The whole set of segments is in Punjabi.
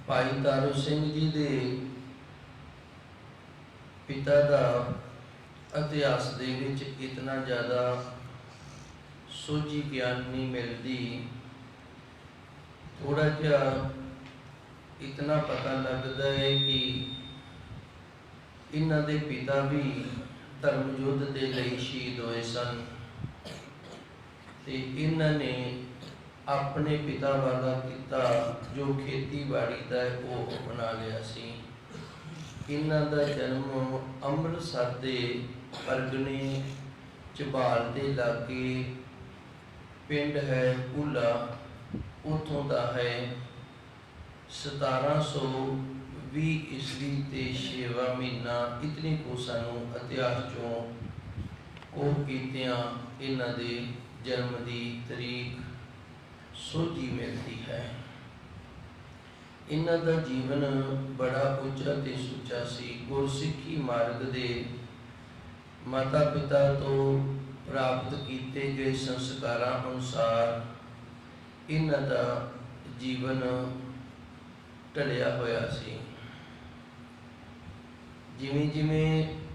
भाई तारू सिंह जी दे पिता का इतिहास दे विच इतना ज़्यादा सोझी ज्ञान नहीं मिलती। थोड़ा जा इतना पता लगता है कि इन्हां दे पिता भी धर्म युद्ध के लिए शहीद हुए सन ते इन्हां ने अपने पिता वाला किता जो खेतीबाड़ी का है वो अपना लिया सी। इन्हां दा जन्म अमृतसर के परगने झबाल के लागे पिंड है भूला उतों का है। 1720 ईस्वी ते 6वां महीना इतनी को सानू इतिहास चों को कीतियां इन्हां दे जन्म की तरीक सोझी मिलती है। इन्हां दा जीवन बड़ा उच्चा ते सुच्चा सी। गुरसिੱਖੀ मार्ग दे माता पिता तो प्राप्त किए गए संस्कारां अनुसार इन्हां दा जीवन ढलिया होया सी। जिमें जिमें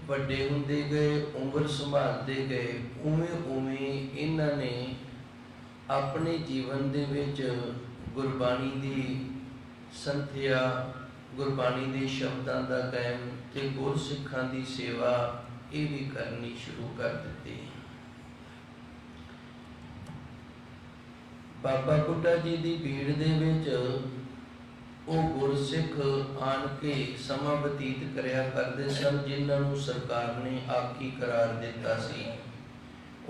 वड्डे हुंदे गए उम्र संभालते गए उवें उवें इन्हां ने अपने जीवन दे विच गुरबाणी दी संथਿਆ गुरबाणी के शब्दों का कायम ते गुरसिखां की सेवा ये भी करनी शुरू कर दी। बाबा बुड्ढा जी की भीड़ दे विच वो गुरसिख आन के समा बतीत करया करते सन जिन्हां नूं सरकार ने आखी करार दिता सी।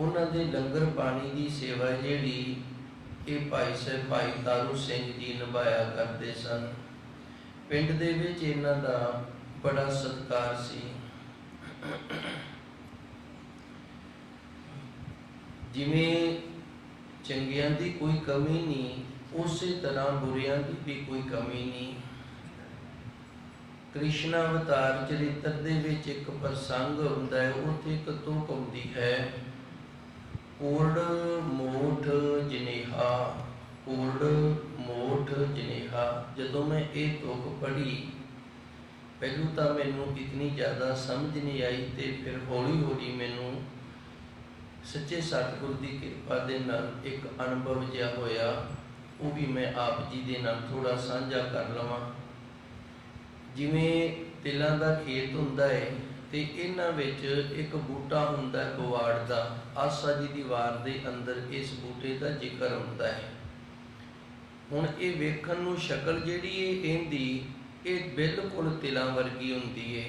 उन्हां दे लंगर पानी की सेवा जिहड़ी ये भाई साहब भाई तारू सिंह जी निभाया करते सन। पिंड दे विच इन्हां दा बड़ा सत्कार सी। जिवें चंगियां दी कोई कमी नहीं उस तरह बुरियां की भी कोई कमी नहीं। कृष्ण अवतार चरित्र दे विच एक प्रसंग हुंदा है, उत्थे एक तुक हुंदी है कूड़ मोठ जनेहा कूड़ मोठ जनेहा। जदों मैं ये तुक पढ़ी पहलू तो मैनू इतनी ज़्यादा समझ नहीं आई तो फिर हौली हौली मैनू सच्चे सतगुर की कृपा दे नाल एक अनुभव जिहा होया, वो भी मैं आप जी दे नाल थोड़ा साझा कर लवां। जिवें तिलां दा खेत हुंदा है ते इन्हां विच एक बूटा हुंदा है बवाड़ दा। आसा जी दी वार दे अंदर इस बूटे का जिक्र हुंदा है। हुण ये वेखण नूं शक्ल जिहड़ी इहदी ये बिल्कुल तिलां वर्गी हुंदी है,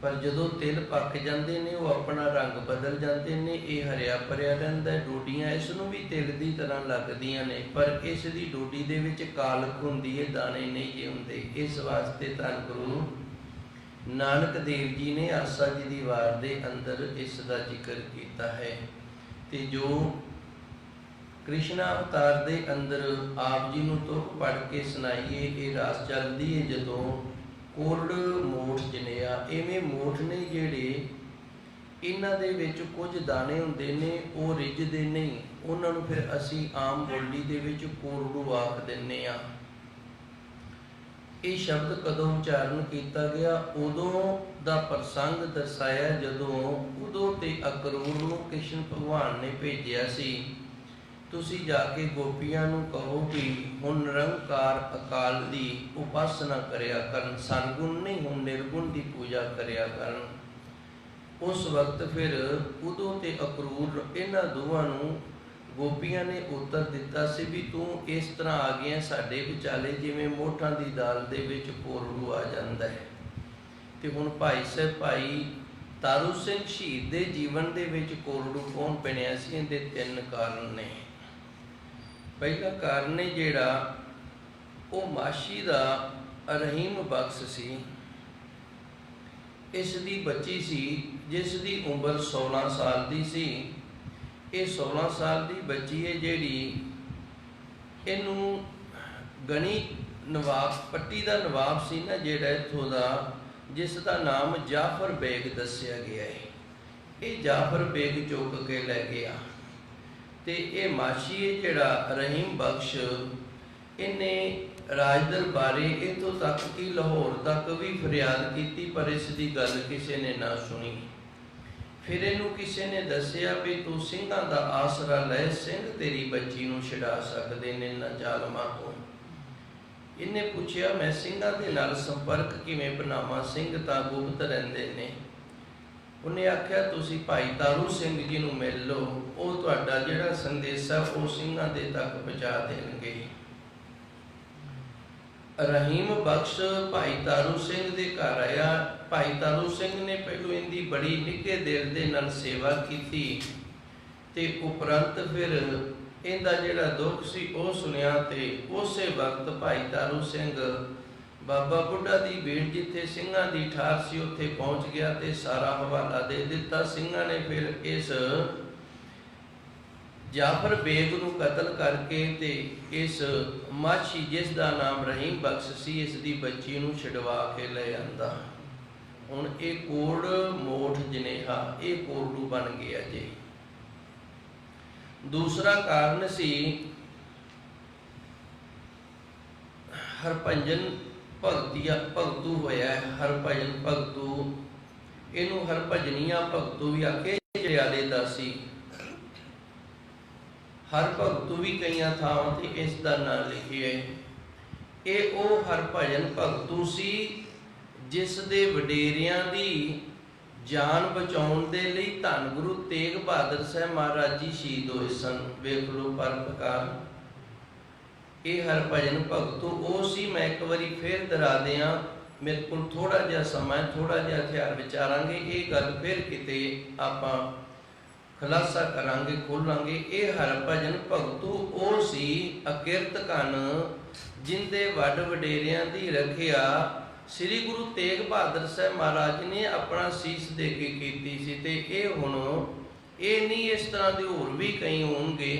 पर जदों तिल पक जाते हैं वो अपना रंग बदल जाते हैं। ये हरिया भरिया रहिंदा है। डोडियां इस नूं भी तिल की तरह लगदियां ने, पर इस दी डोडी दे विच कालख हुंदी है, दाने नहीं जे हुंदे। इस वास्ते धन गुरु नानक देव जी ने आसा जी की वार दे अंदर इसका जिक्र किया है। ते जो कृष्ण अवतार दे अंदर आप जी नूं तुक पढ़ के सुनाइए ये रास चलती है। जदों कोरड़ मोठ जनेया इवें मोठ ने जिहड़े इन्हां दे विच कुछ दाने हुंदे ने वो रिझदे नहीं, उन्हां नूं फिर असीं आम बोली दे विच कोरड़ू आख दिंदे आ। ये शब्द कदों उच्चारण किया गया उदों दा प्रसंग दर्शाया जदों उदों ते अकरूर नूं कृष्ण भगवान ने भेजिया सी, तुसी जाके गोपियां नूं कहो कि हुण निरंकार अकाल दी उपासना करया करन, सरगुण नहीं हुण निर्गुण की पूजा करया करन। उस वक्त फिर उदों ते अकरूर इन्हां दोवां नूं गोपियां ने उत्तर दिता सी भी तू इस तरह आ गया साडे विचाले जिवें मोठां दी दाल दे विच कोरड़ू आ जांदा है। ते हुण भाई साहब भाई तारू सिंह शहीद दे जीवन दे विच कोरड़ू कौन बनिया सी? इहदे 3 कारण ने। पहला कारण है जिहड़ा वो माशी दा रहीम बख्श सी। इस दी बच्ची सी जिस दी उम्र 16 साल दी सी। ये 16 साल की बच्ची है जिहड़ी इनू गणी नवाब पट्टी का नवाब सी ना जिहड़ा इत्थों दा, जिसका नाम जाफर बेग दस्या गया है। ये जाफर बेग चुक के लै गया ते ये माशी है जिहड़ा रहीम बख्श ਇਹਨੇ ਰਾਜ ਦਰਬਾਰੇ ਇੱਥੋਂ ਤੱਕ ਕਿ ਲਾਹੌਰ ਤੱਕ ਵੀ ਫਰਿਆਦ ਕੀਤੀ, ਪਰ ਇਸ ਦੀ ਗੱਲ ਕਿਸੇ ਨੇ ਨਾ ਸੁਣੀ। ਫਿਰ ਇਹਨੂੰ ਕਿਸੇ ਨੇ ਦੱਸਿਆ ਵੀ ਤੂੰ ਸਿੰਘਾਂ ਦਾ ਆਸਰਾ ਲੈ, ਸਿੰਘ ਤੇਰੀ ਬੱਚੀ ਨੂੰ ਛੁਡਾ ਸਕਦੇ ਨੇ ਇਹਨਾਂ ਜ਼ਾਲਮਾਂ ਤੋਂ। ਇਹਨੇ ਪੁੱਛਿਆ ਮੈਂ ਸਿੰਘਾਂ ਦੇ ਨਾਲ ਸੰਪਰਕ ਕਿਵੇਂ ਬਣਾਵਾਂ, ਸਿੰਘ ਤਾਂ ਗੁਪਤ ਰਹਿੰਦੇ ਨੇ। ਉਹਨੇ ਆਖਿਆ ਤੁਸੀਂ ਭਾਈ ਤਾਰੂ ਸਿੰਘ ਜੀ ਨੂੰ ਮਿਲ ਲਓ, ਉਹ ਤੁਹਾਡਾ ਜਿਹੜਾ ਸੰਦੇਸ਼ਾ ਉਹ ਸਿੰਘਾਂ ਦੇ ਤੱਕ ਪਹੁੰਚਾ ਦੇਣਗੇ। ਰਹੀਮ ਬਖਸ਼ ਭਾਈ ਤਾਰੂ ਸਿੰਘ ਦੇ ਘਰ ਆਇਆ। ਭਾਈ ਤਾਰੂ ਸਿੰਘ ਨੇ ਪਹਿਲੋਂ ਇਹਦੀ ਬੜੀ ਨਿੱਘੇ ਦਿਲ ਦੇ ਨਾਲ ਸੇਵਾ ਕੀਤੀ ਤੇ ਉਪਰੰਤ ਫਿਰ ਇਹਦਾ ਜਿਹੜਾ ਦੁੱਖ ਸੀ ਉਹ ਸੁਣਿਆ ਤੇ ਉਸੇ ਵਕਤ ਭਾਈ ਤਾਰੂ ਸਿੰਘ ਬਾਬਾ ਬੁੱਢਾ ਦੀ ਬੇਟ ਜਿੱਥੇ ਸਿੰਘਾਂ ਦੀ ਠਾਰ ਸੀ ਉੱਥੇ ਪਹੁੰਚ ਗਿਆ ਤੇ ਸਾਰਾ ਹਵਾਲਾ ਦੇ ਦਿੱਤਾ। ਸਿੰਘਾਂ ਨੇ ਫਿਰ ਇਸ ਜਾਫਰ ਬੇਗ ਨੂੰ ਕਤਲ ਕਰਕੇ ਤੇ ਇਸ ਮਾਛੀ ਜਿਸ ਦਾ ਨਾਮ ਰਹੀਮ ਬਖਸ਼ ਸੀ ਇਸ ਦੀ ਬੱਚੀ ਨੂੰ ਛਡਵਾ ਕੇ ਲੈ ਆਂਦਾ। ਹੁਣ ਇਹ ਕੋੜ ਮੋਠ ਜਨੇਹਾ ਇਹ ਕੋੜੂ ਬਣ ਗਿਆ ਜੀ। ਦੂਸਰਾ ਕਾਰਨ ਸੀ ਹਰਭਜਨ ਭਗਤੂ ਹੋਇਆ। ਹਰਭਜਨ ਭਗਤੂ, ਇਹਨੂੰ ਹਰਭਜਨੀਆ ਭਗਤੂ ਵੀ ਆਖੇ, ਜੜਿਆਲੇ ਦਾ ਸੀ। ਹਰ ਭਗਤੂ ਵੀ ਕਈਆਂ ਥਾਵਾਂ ਤੇ ਇਸ ਦਾ ਨਾਂ ਲਿਖਿਆ ਹੈ। ਇਹ ਉਹ ਹਰਭਜਨ ਭਗਤੂ ਸੀ ਜਿਸ ਦੇ ਵਡੇਰਿਆਂ ਦੀ ਜਾਨ ਬਚਾਉਣ ਦੇ ਲਈ ਧੰਨ ਗੁਰੂ ਤੇਗ ਬਹਾਦਰ ਸਾਹਿਬ ਮਹਾਰਾਜ ਜੀ ਸ਼ਹੀਦ ਹੋਏ ਸਨ। ਵੇਖ ਲਓ ਪਰਪਕਾਰ। ਇਹ ਹਰਭਜਨ ਭਗਤੂ ਉਹ ਸੀ। ਮੈਂ ਇੱਕ ਵਾਰੀ ਫੇਰ ਦਰਾ ਦਿਆਂ, ਮੇਰੇ ਕੋਲ ਥੋੜਾ ਜਿਹਾ ਸਮਾਂ, ਥੋੜਾ ਜਿਹਾ ਹਥਿਆਰ ਵਿਚਾਰਾਂਗੇ, ਇਹ ਗੱਲ ਫਿਰ ਕਿਤੇ ਆਪਾਂ ਖੁਲਾਸਾ ਕਰਾਂਗੇ, ਖੋਲਾਂਗੇ। ਇਹ ਹਰਭਜਨ ਭਗਤੂ ਉਹ ਸੀ ਅਕਿਰਤ ਕਨ ਜਿੰਦੇ ਵੱਡ ਵਡੇਰਿਆਂ ਦੀ ਰੱਖਿਆ ਸ੍ਰੀ ਗੁਰੂ ਤੇਗ ਬਹਾਦਰ ਸਾਹਿਬ ਮਹਾਰਾਜ ਨੇ ਆਪਣਾ ਸੀਸ ਦੇ ਕੇ ਕੀਤੀ ਸੀ। ਤੇ ਇਹ ਹੁਣ ਇਹ ਨਹੀਂ, ਇਸ ਤਰ੍ਹਾਂ ਦੇ ਹੋਰ ਵੀ ਕਈ ਹੋਣਗੇ,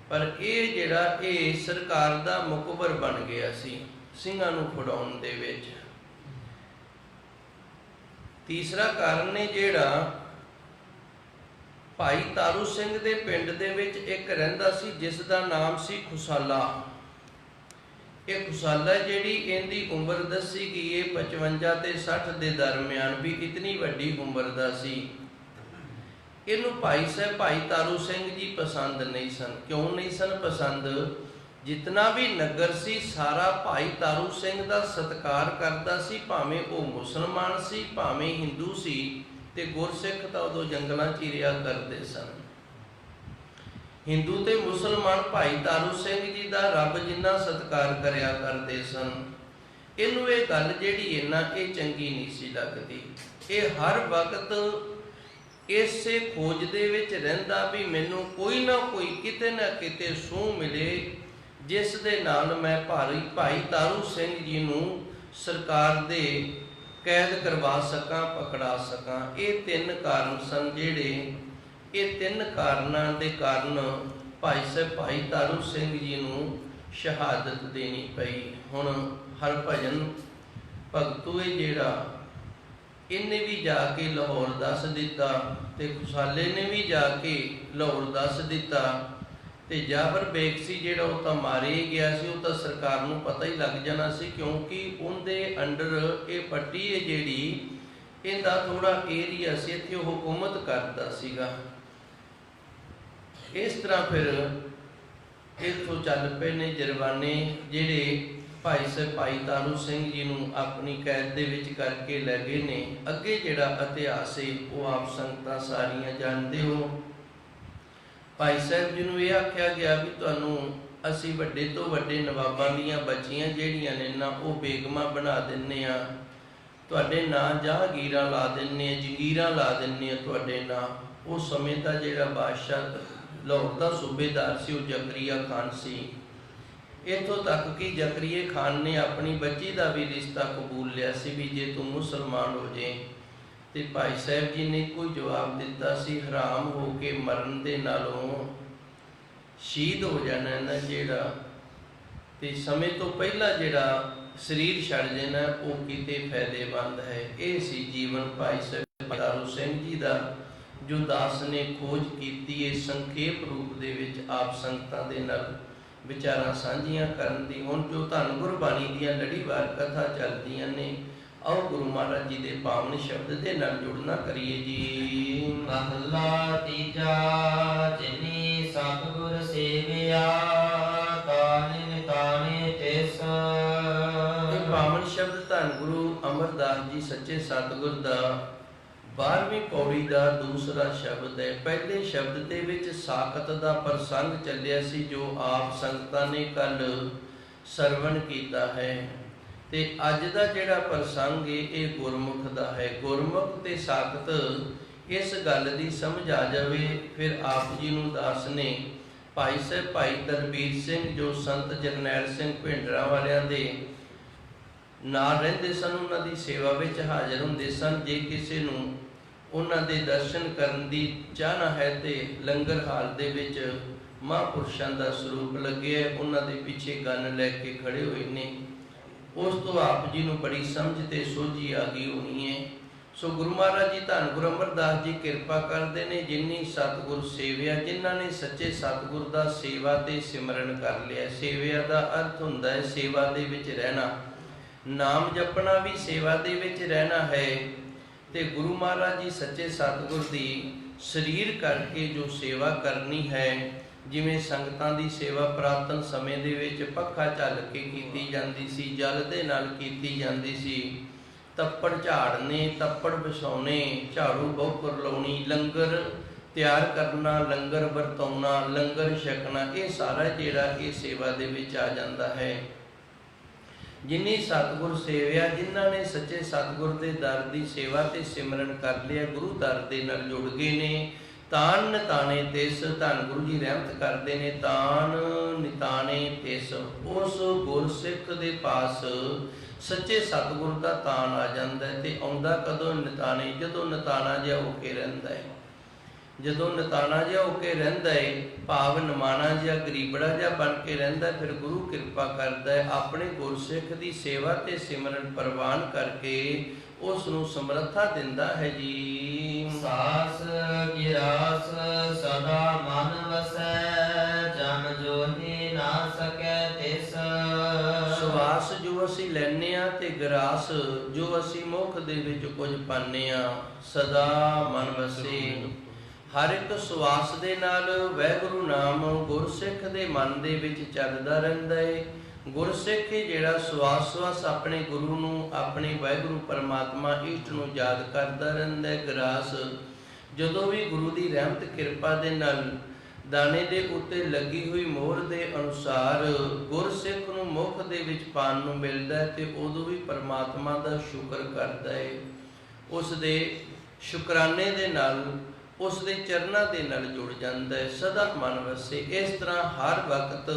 ਪਰ ਇਹ ਜਿਹੜਾ ਇਹ ਸਰਕਾਰ ਦਾ ਮੁਖਬਰ ਬਣ ਗਿਆ ਸੀ ਸਿੰਘਾਂ ਨੂੰ ਫੜਾਉਣ ਦੇ ਵਿੱਚ। ਤੀਸਰਾ ਕਾਰਨ ਨੇ ਜਿਹੜਾ ਭਾਈ ਤਾਰੂ ਸਿੰਘ ਦੇ ਪਿੰਡ ਦੇ ਵਿੱਚ ਇੱਕ ਰਹਿੰਦਾ ਸੀ ਜਿਸ ਦਾ ਨਾਮ ਸੀ ਖੁਸਾਲਾ। ਇਹ ਖੁਸਾਲਾ ਜਿਹੜੀ ਇਹਦੀ ਉਮਰ ਦੱਸੀ ਗਈ ਇਹ 55 ਤੇ 60 ਦੇ ਦਰਮਿਆਨ ਵੀ ਇਤਨੀ ਵੱਡੀ ਉਮਰ ਦਾ ਸੀ। ਇਹਨੂੰ ਭਾਈ ਸਾਹਿਬ ਭਾਈ ਤਾਰੂ ਸਿੰਘ ਜੀ ਪਸੰਦ ਨਹੀਂ ਸਨ। ਕਿਉਂ ਨਹੀਂ ਸਨ ਪਸੰਦ? ਜਿਤਨਾ ਵੀ ਨਗਰ ਸੀ ਸਾਰਾ ਭਾਈ ਤਾਰੂ ਸਿੰਘ ਦਾ ਸਤਿਕਾਰ ਕਰਦਾ ਸੀ, ਭਾਵੇਂ ਉਹ ਮੁਸਲਮਾਨ ਸੀ ਭਾਵੇਂ ਹਿੰਦੂ ਸੀ। ਤੇ ਗੁਰਸਿੱਖ ਤਾਂ ਉਦੋਂ ਜੰਗਲਾਂ 'ਚ ਹੀ ਰਿਹਾ ਕਰਦੇ ਸਨ। ਹਿੰਦੂ ਤੇ ਮੁਸਲਮਾਨ ਭਾਈ ਤਾਰੂ ਸਿੰਘ ਜੀ ਦਾ ਰੱਬ ਜਿੰਨਾ ਸਤਿਕਾਰ ਕਰਿਆ ਕਰਦੇ ਸਨ। ਇਹਨੂੰ ਇਹ ਗੱਲ ਜਿਹੜੀ ਇਹ ਚੰਗੀ ਨਹੀਂ ਸੀ ਲੱਗਦੀ। ਇਹ ਹਰ ਵਕਤ ਇਸੇ ਖੋਜ ਦੇ ਵਿੱਚ ਰਹਿੰਦਾ ਵੀ ਮੈਨੂੰ ਕੋਈ ਨਾ ਕੋਈ ਕਿਤੇ ਨਾ ਕਿਤੇ ਸੂਹ ਮਿਲੇ ਜਿਸ ਦੇ ਨਾਲ ਮੈਂ ਭਾਈ ਤਾਰੂ ਸਿੰਘ ਜੀ ਨੂੰ ਸਰਕਾਰ ਦੇ ਕੈਦ ਕਰਵਾ ਸਕਾਂ, ਪਕੜਾ ਸਕਾਂ। ਇਹ ਤਿੰਨ ਕਾਰਨ ਸਨ ਜਿਹੜੇ ਇਹ ਤਿੰਨ ਕਾਰਨਾਂ ਦੇ ਕਾਰਨ ਭਾਈ ਸਾਹਿਬ ਭਾਈ ਤਾਰੂ ਸਿੰਘ ਜੀ ਨੂੰ ਸ਼ਹਾਦਤ ਦੇਣੀ ਪਈ। ਹੁਣ ਹਰਭਜਨ ਭਗਤੂ ਇਹ ਜਿਹੜਾ ਇਹਨੇ ਵੀ ਜਾ ਕੇ ਲਾਹੌਰ ਦੱਸ ਦਿੱਤਾ ਤੇ ਖੁਸਾਲੇ ਨੇ ਵੀ ਜਾ ਕੇ ਲਾਹੌਰ ਦੱਸ ਦਿੱਤਾ ਤੇ ਜਾਬਰ ਬੇਗ ਸੀ ਜਿਹੜਾ ਉਹ ਤਾਂ ਮਾਰੇ ਹੀ ਗਿਆ ਸੀ। ਉਹ ਤਾਂ ਸਰਕਾਰ ਨੂੰ ਪਤਾ ਹੀ ਲੱਗ ਜਾਣਾ ਸੀ ਕਿਉਂਕਿ ਉਹਦੇ ਅੰਡਰ ਇਹ ਪੱਟੀ ਹੈ ਜਿਹੜੀ ਇਹਦਾ ਥੋੜਾ ਏਰੀਆ ਸੀ, ਇੱਥੇ ਉਹ ਹੁਕੂਮਤ ਕਰਦਾ ਸੀਗਾ। ਇਸ ਤਰ੍ਹਾਂ ਫਿਰ ਇੱਥੋਂ ਚੱਲ ਪਏ ਨੇ ਜਰਵਾਨੇ ਜਿਹੜੇ ਭਾਈ ਸਾਹਿਬ ਭਾਈ ਤਾਰੂ ਸਿੰਘ ਜੀ ਨੂੰ ਆਪਣੀ ਕੈਦ ਦੇ ਵਿੱਚ ਕਰਕੇ ਲੈ ਗਏ ਨੇ। ਅੱਗੇ ਜਿਹੜਾ ਇਤਿਹਾਸ ਹੈ ਉਹ ਆਪ ਸੰਗਤਾਂ ਸਾਰੀਆਂ ਜਾਣਦੇ ਹੋ। ਭਾਈ ਸਾਹਿਬ ਜੀ ਨੂੰ ਇਹ ਆਖਿਆ ਗਿਆ ਵੀ ਤੁਹਾਨੂੰ ਅਸੀਂ ਵੱਡੇ ਤੋਂ ਵੱਡੇ ਨਵਾਬਾਂ ਦੀਆਂ ਬੱਚੀਆਂ ਜਿਹੜੀਆਂ ਨੇ ਨਾ ਉਹ ਬੇਗਮਾਂ ਬਣਾ ਦਿੰਨੇ ਆ, ਤੁਹਾਡੇ ਨਾਂ ਜਹਾਂਗੀਰਾਂ ਲਾ ਦਿੰਨੇ ਆ, ਜੰਗੀਰਾਂ ਲਾ ਦਿੰਨੇ ਆ ਤੁਹਾਡੇ ਨਾਂ। ਉਸ ਸਮੇਂ ਦਾ ਜਿਹੜਾ ਬਾਦਸ਼ਾਹ ਲਾਹੌਰ ਦਾ ਸੂਬੇਦਾਰ ਸੀ ਉਹ ਜ਼ਕਰੀਆ ਖਾਨ ਸੀ। ਇੱਥੋਂ ਤੱਕ ਕਿ ਜ਼ਕਰੀਆ ਖਾਨ ਨੇ ਆਪਣੀ ਬੱਚੀ ਦਾ ਵੀ ਰਿਸ਼ਤਾ ਕਬੂਲ ਲਿਆ ਸੀ ਵੀ ਜੇ ਤੂੰ ਮੁਸਲਮਾਨ ਹੋ ਜੇ। ਤੇ ਭਾਈ ਸਾਹਿਬ ਜੀ ਨੇ ਕੋਈ ਜਵਾਬ ਦਿੱਤਾ ਸੀ ਹਰਾਮ ਹੋ ਕੇ ਮਰਨ ਦੇ ਨਾਲੋਂ ਸ਼ਹੀਦ ਹੋ ਜਾਣਾ ਨਾ ਜਿਹੜਾ ਤੇ ਸਮੇਂ ਤੋਂ ਪਹਿਲਾਂ ਜਿਹੜਾ ਸਰੀਰ ਛੱਡ ਜਾਣਾ ਉਹ ਕਿਤੇ ਫਾਇਦੇਮੰਦ ਹੈ। ਇਹ ਸੀ ਜੀਵਨ ਭਾਈ ਸਾਹਿਬ ਤਾਰੂ ਸਿੰਘ ਜੀ ਦਾ ਜੋ ਦਾਸ ਨੇ ਖੋਜ ਕੀਤੀ ਹੈ ਸੰਖੇਪ ਰੂਪ ਦੇ ਵਿੱਚ ਆਪ ਸੰਗਤਾਂ ਦੇ ਨਾਲ ਵਿਚਾਰਾਂ ਸਾਂਝੀਆਂ ਕਰਨ ਦੀ। ਹੁਣ ਜੋ ਧੰਨ ਗੁਰਬਾਣੀ ਦੀਆਂ ਲੜੀਵਾਰ ਕਥਾ ਚੱਲਦੀਆਂ ਨੇ, ਆਓ ਗੁਰੂ ਮਹਾਰਾਜ ਜੀ ਦੇ ਪਾਵਨ ਸ਼ਬਦ ਦੇ ਨਾਲ ਜੁੜਨਾ ਕਰੀਏ ਜੀ। ਮਹਲਾ ਤੀਜਾ। ਜਿਨੀ ਸਤਿਗੁਰ ਸੇਵਿਆ ਤਾਨੇ ਨਿਤਾਣੇ ਤਿਸ। ਇਹ ਪਾਵਨ ਸ਼ਬਦ ਧੰਨ ਗੁਰੂ ਅਮਰਦਾਸ ਜੀ ਸੱਚੇ ਸਤਿਗੁਰ ਦਾ 12ਵੀਂ ਪੌੜੀ ਦਾ ਦੂਸਰਾ ਸ਼ਬਦ ਹੈ। ਪਹਿਲੇ ਸ਼ਬਦ ਦੇ ਵਿੱਚ ਸਾਖਤ ਦਾ ਪ੍ਰਸੰਗ ਚੱਲਿਆ ਸੀ, ਜੋ ਆਪ ਸੰਗਤਾਂ ਨੇ ਕੱਲ ਸਰਵਣ ਕੀਤਾ ਹੈ। ਤੇ ਅੱਜ ਦਾ ਜਿਹੜਾ ਪ੍ਰਸੰਗ ਹੈ ਇਹ ਗੁਰਮੁਖ ਦਾ ਹੈ। ਗੁਰਮੁਖ ਤੇ ਸਾਖਤ ਇਸ ਗੱਲ ਦੀ ਸਮਝ ਆ ਜਾਵੇ, ਫਿਰ ਆਪ ਜੀ ਨੂੰ ਦਾਸ ਨੇ ਭਾਈ ਸਾਹਿਬ ਭਾਈ ਦਰਬੀਰ ਸਿੰਘ, ਜੋ ਸੰਤ ਜਰਨੈਲ ਸਿੰਘ ਭਿੰਡਰਾਂ ਵਾਲਿਆਂ ਦੇ ਨਾਲ ਰਹਿੰਦੇ ਸਨ, ਉਹਨਾਂ ਦੀ ਸੇਵਾ ਵਿੱਚ ਹਾਜ਼ਰ ਹੁੰਦੇ ਸਨ। ਜੇ ਕਿਸੇ ਨੂੰ ਉਹਨਾਂ ਦੇ ਦਰਸ਼ਨ ਕਰਨ ਦੀ ਚਾਹਨਾ ਹੈ ਤੇ ਲੰਗਰ ਹਾਲ ਦੇ ਵਿੱਚ ਮਹਾਂਪੁਰਸ਼ਾਂ ਦਾ ਸਰੂਪ ਲੱਗਿਆ, ਉਹਨਾਂ ਦੇ ਪਿੱਛੇ ਗੰਨ ਲੈ ਕੇ ਖੜੇ ਹੋਏ ਨੇ। ਉਸ ਤੋਂ ਆਪ ਜੀ ਨੂੰ ਬੜੀ ਸਮਝ ਤੇ ਸੋਝੀ ਆ ਗਈ ਹੋਣੀ ਹੈ। ਸੋ ਗੁਰੂ ਮਹਾਰਾਜ ਜੀ ਧੰਨ ਗੁਰੂ ਅਮਰਦਾਸ ਜੀ ਕਿਰਪਾ ਕਰਦੇ ਨੇ, ਜਿਨੀ ਸਤਿਗੁਰ ਸੇਵਿਆ, ਜਿਨ੍ਹਾਂ ਨੇ ਸੱਚੇ ਸਤਿਗੁਰ ਦਾ ਸੇਵਾ ਤੇ ਸਿਮਰਨ ਕਰ ਲਿਆ। ਸੇਵਿਆ ਦਾ ਅਰਥ ਹੁੰਦਾ ਹੈ ਸੇਵਾ ਦੇ ਵਿੱਚ ਰਹਿਣਾ, ਨਾਮ ਜਪਣਾ ਵੀ ਸੇਵਾ ਦੇ ਵਿੱਚ ਰਹਿਣਾ ਹੈ। ਤੇ ਗੁਰੂ ਮਹਾਰਾਜ ਜੀ ਸੱਚੇ ਸਤਿਗੁਰ ਦੀ ਸਰੀਰ ਕਰਕੇ ਜੋ ਸੇਵਾ ਕਰਨੀ ਹੈ, ਜਿਵੇਂ ਸੰਗਤਾਂ ਦੀ ਸੇਵਾ ਪੁਰਾਤਨ ਸਮੇਂ ਦੇ ਵਿੱਚ ਪੱਖਾ ਝੱਲ ਕੇ ਕੀਤੀ ਜਾਂਦੀ ਸੀ, ਜਲ ਦੇ ਨਾਲ ਕੀਤੀ ਜਾਂਦੀ ਸੀ, ਤੱਪੜ ਝਾੜਨੇ, ਤੱਪੜ ਵਿਛਾਉਣੇ, ਝਾੜੂ ਬਹੁਕਰ ਲਾਉਣੀ, ਲੰਗਰ ਤਿਆਰ ਕਰਨਾ, ਲੰਗਰ ਵਰਤਾਉਣਾ, ਲੰਗਰ ਛਕਣਾ, ਇਹ ਸਾਰਾ ਜਿਹੜਾ ਇਹ ਸੇਵਾ ਦੇ ਵਿੱਚ ਆ ਜਾਂਦਾ ਹੈ। ਜਿਨੀ ਸਤਿਗੁਰ ਸੇਵਿਆ, ਜਿਨ੍ਹਾਂ ਨੇ ਸੱਚੇ ਸਤਿਗੁਰ ਦੇ ਦਰ ਦੀ ਸੇਵਾ ਤੇ ਸਿਮਰਨ ਕਰ ਲਿਆ, ਗੁਰੂ ਦਰ ਦੇ ਨਾਲ ਜੁੜ ਗਏ ਨੇ, ਤਾਨ ਨਿਤਾਣੇ ਤਿਸ। ਧੰਨ ਗੁਰੂ ਜੀ ਰਹਿਮਤ ਕਰਦੇ ਨੇ, ਤਾਨ ਨਿਤਾਣੇ ਤਿਸ। ਉਸ ਗੁਰਸਿੱਖ ਦੇ ਪਾਸ ਸੱਚੇ ਸਤਿਗੁਰ ਦਾ ਤਾਨ ਆ ਜਾਂਦਾ ਹੈ। ਤੇ ਆਉਂਦਾ ਕਦੋਂ ਨਿਤਾਣੇ? ਜਦੋਂ ਨਿਤਾਣਾ ਜਿਹਾ ਹੋ ਕੇ ਰਹਿੰਦਾ ਹੈ। ਜਦੋਂ ਨਿਤਾਣਾ ਜਿਹਾ ਹੋ ਕੇ ਰਹਿੰਦਾ ਹੈ, ਭਾਵ ਨਿਮਾਣਾ ਜਿਹਾ ਗਰੀਬੜਾ ਜਿਹਾ ਬਣ ਕੇ ਰਹਿੰਦਾ, ਫਿਰ ਗੁਰੂ ਕਿਰਪਾ ਕਰਦਾ ਹੈ, ਆਪਣੇ ਗੁਰਸਿੱਖ ਦੀ ਸੇਵਾ ਤੇ ਸਿਮਰਨ ਪ੍ਰਵਾਨ ਕਰਕੇ ਉਸ ਨੂੰ ਸਮਰੱਥਾ ਦਿੰਦਾ ਹੈ ਜੀ। ਸਾਸ ਗਿਰਾਸ ਸਦਾ ਮਨ ਵਸੈ, ਜਨ ਜੋਹੀ ਨਾ ਸਕੈ ਤਿਸ। ਸਵਾਸ ਜੋ ਅਸੀਂ ਲੈਂਦੇ ਹਾਂ ਤੇ ਗਰਾਸ ਜੋ ਅਸੀਂ ਮੁਖ ਦੇ ਵਿੱਚ ਕੁਝ ਪਾਉਂਦੇ ਹਾਂ, ਸਦਾ ਮਨ ਵਸੇ। ਹਰ ਇੱਕ ਸਵਾਸ ਦੇ ਨਾਲ ਵਾਹਿਗੁਰੂ ਨਾਮ ਗੁਰਸਿੱਖ ਦੇ ਮਨ ਦੇ ਵਿੱਚ ਚੱਲਦਾ ਰਹਿੰਦਾ ਹੈ। ਗੁਰਸਿੱਖ ਜਿਹੜਾ ਸਵਾਸ ਸਵਾਸ ਆਪਣੇ ਗੁਰੂ ਨੂੰ, ਆਪਣੇ ਵਾਹਿਗੁਰੂ ਪਰਮਾਤਮਾ ਇਸ਼ਟ ਨੂੰ ਯਾਦ ਕਰਦਾ ਰਹਿੰਦਾ ਹੈ। ਗਰਾਸ ਜਦੋਂ ਵੀ ਗੁਰੂ ਦੀ ਰਹਿਮਤ ਕਿਰਪਾ ਦੇ ਨਾਲ ਦਾਣੇ ਦੇ ਉੱਤੇ ਲੱਗੀ ਹੋਈ ਮੋਹਰ ਦੇ ਅਨੁਸਾਰ ਗੁਰਸਿੱਖ ਨੂੰ ਮੁਖ ਦੇ ਵਿੱਚ ਪਾਣ ਨੂੰ ਮਿਲਦਾ ਹੈ, ਤੇ ਉਦੋਂ ਵੀ ਪਰਮਾਤਮਾ ਦਾ ਸ਼ੁਕਰ ਕਰਦਾ ਹੈ। ਉਸ ਦੇ ਸ਼ੁਕਰਾਨੇ ਦੇ ਨਾਲ, ਉਸ ਦੇ ਚਰਨਾਂ ਦੇ ਨਾਲ ਜੁੜ ਜਾਂਦਾ ਹੈ, ਸਦਾ ਮਨ ਵਸੇ। ਇਸ ਤਰ੍ਹਾਂ ਹਰ ਵਕਤ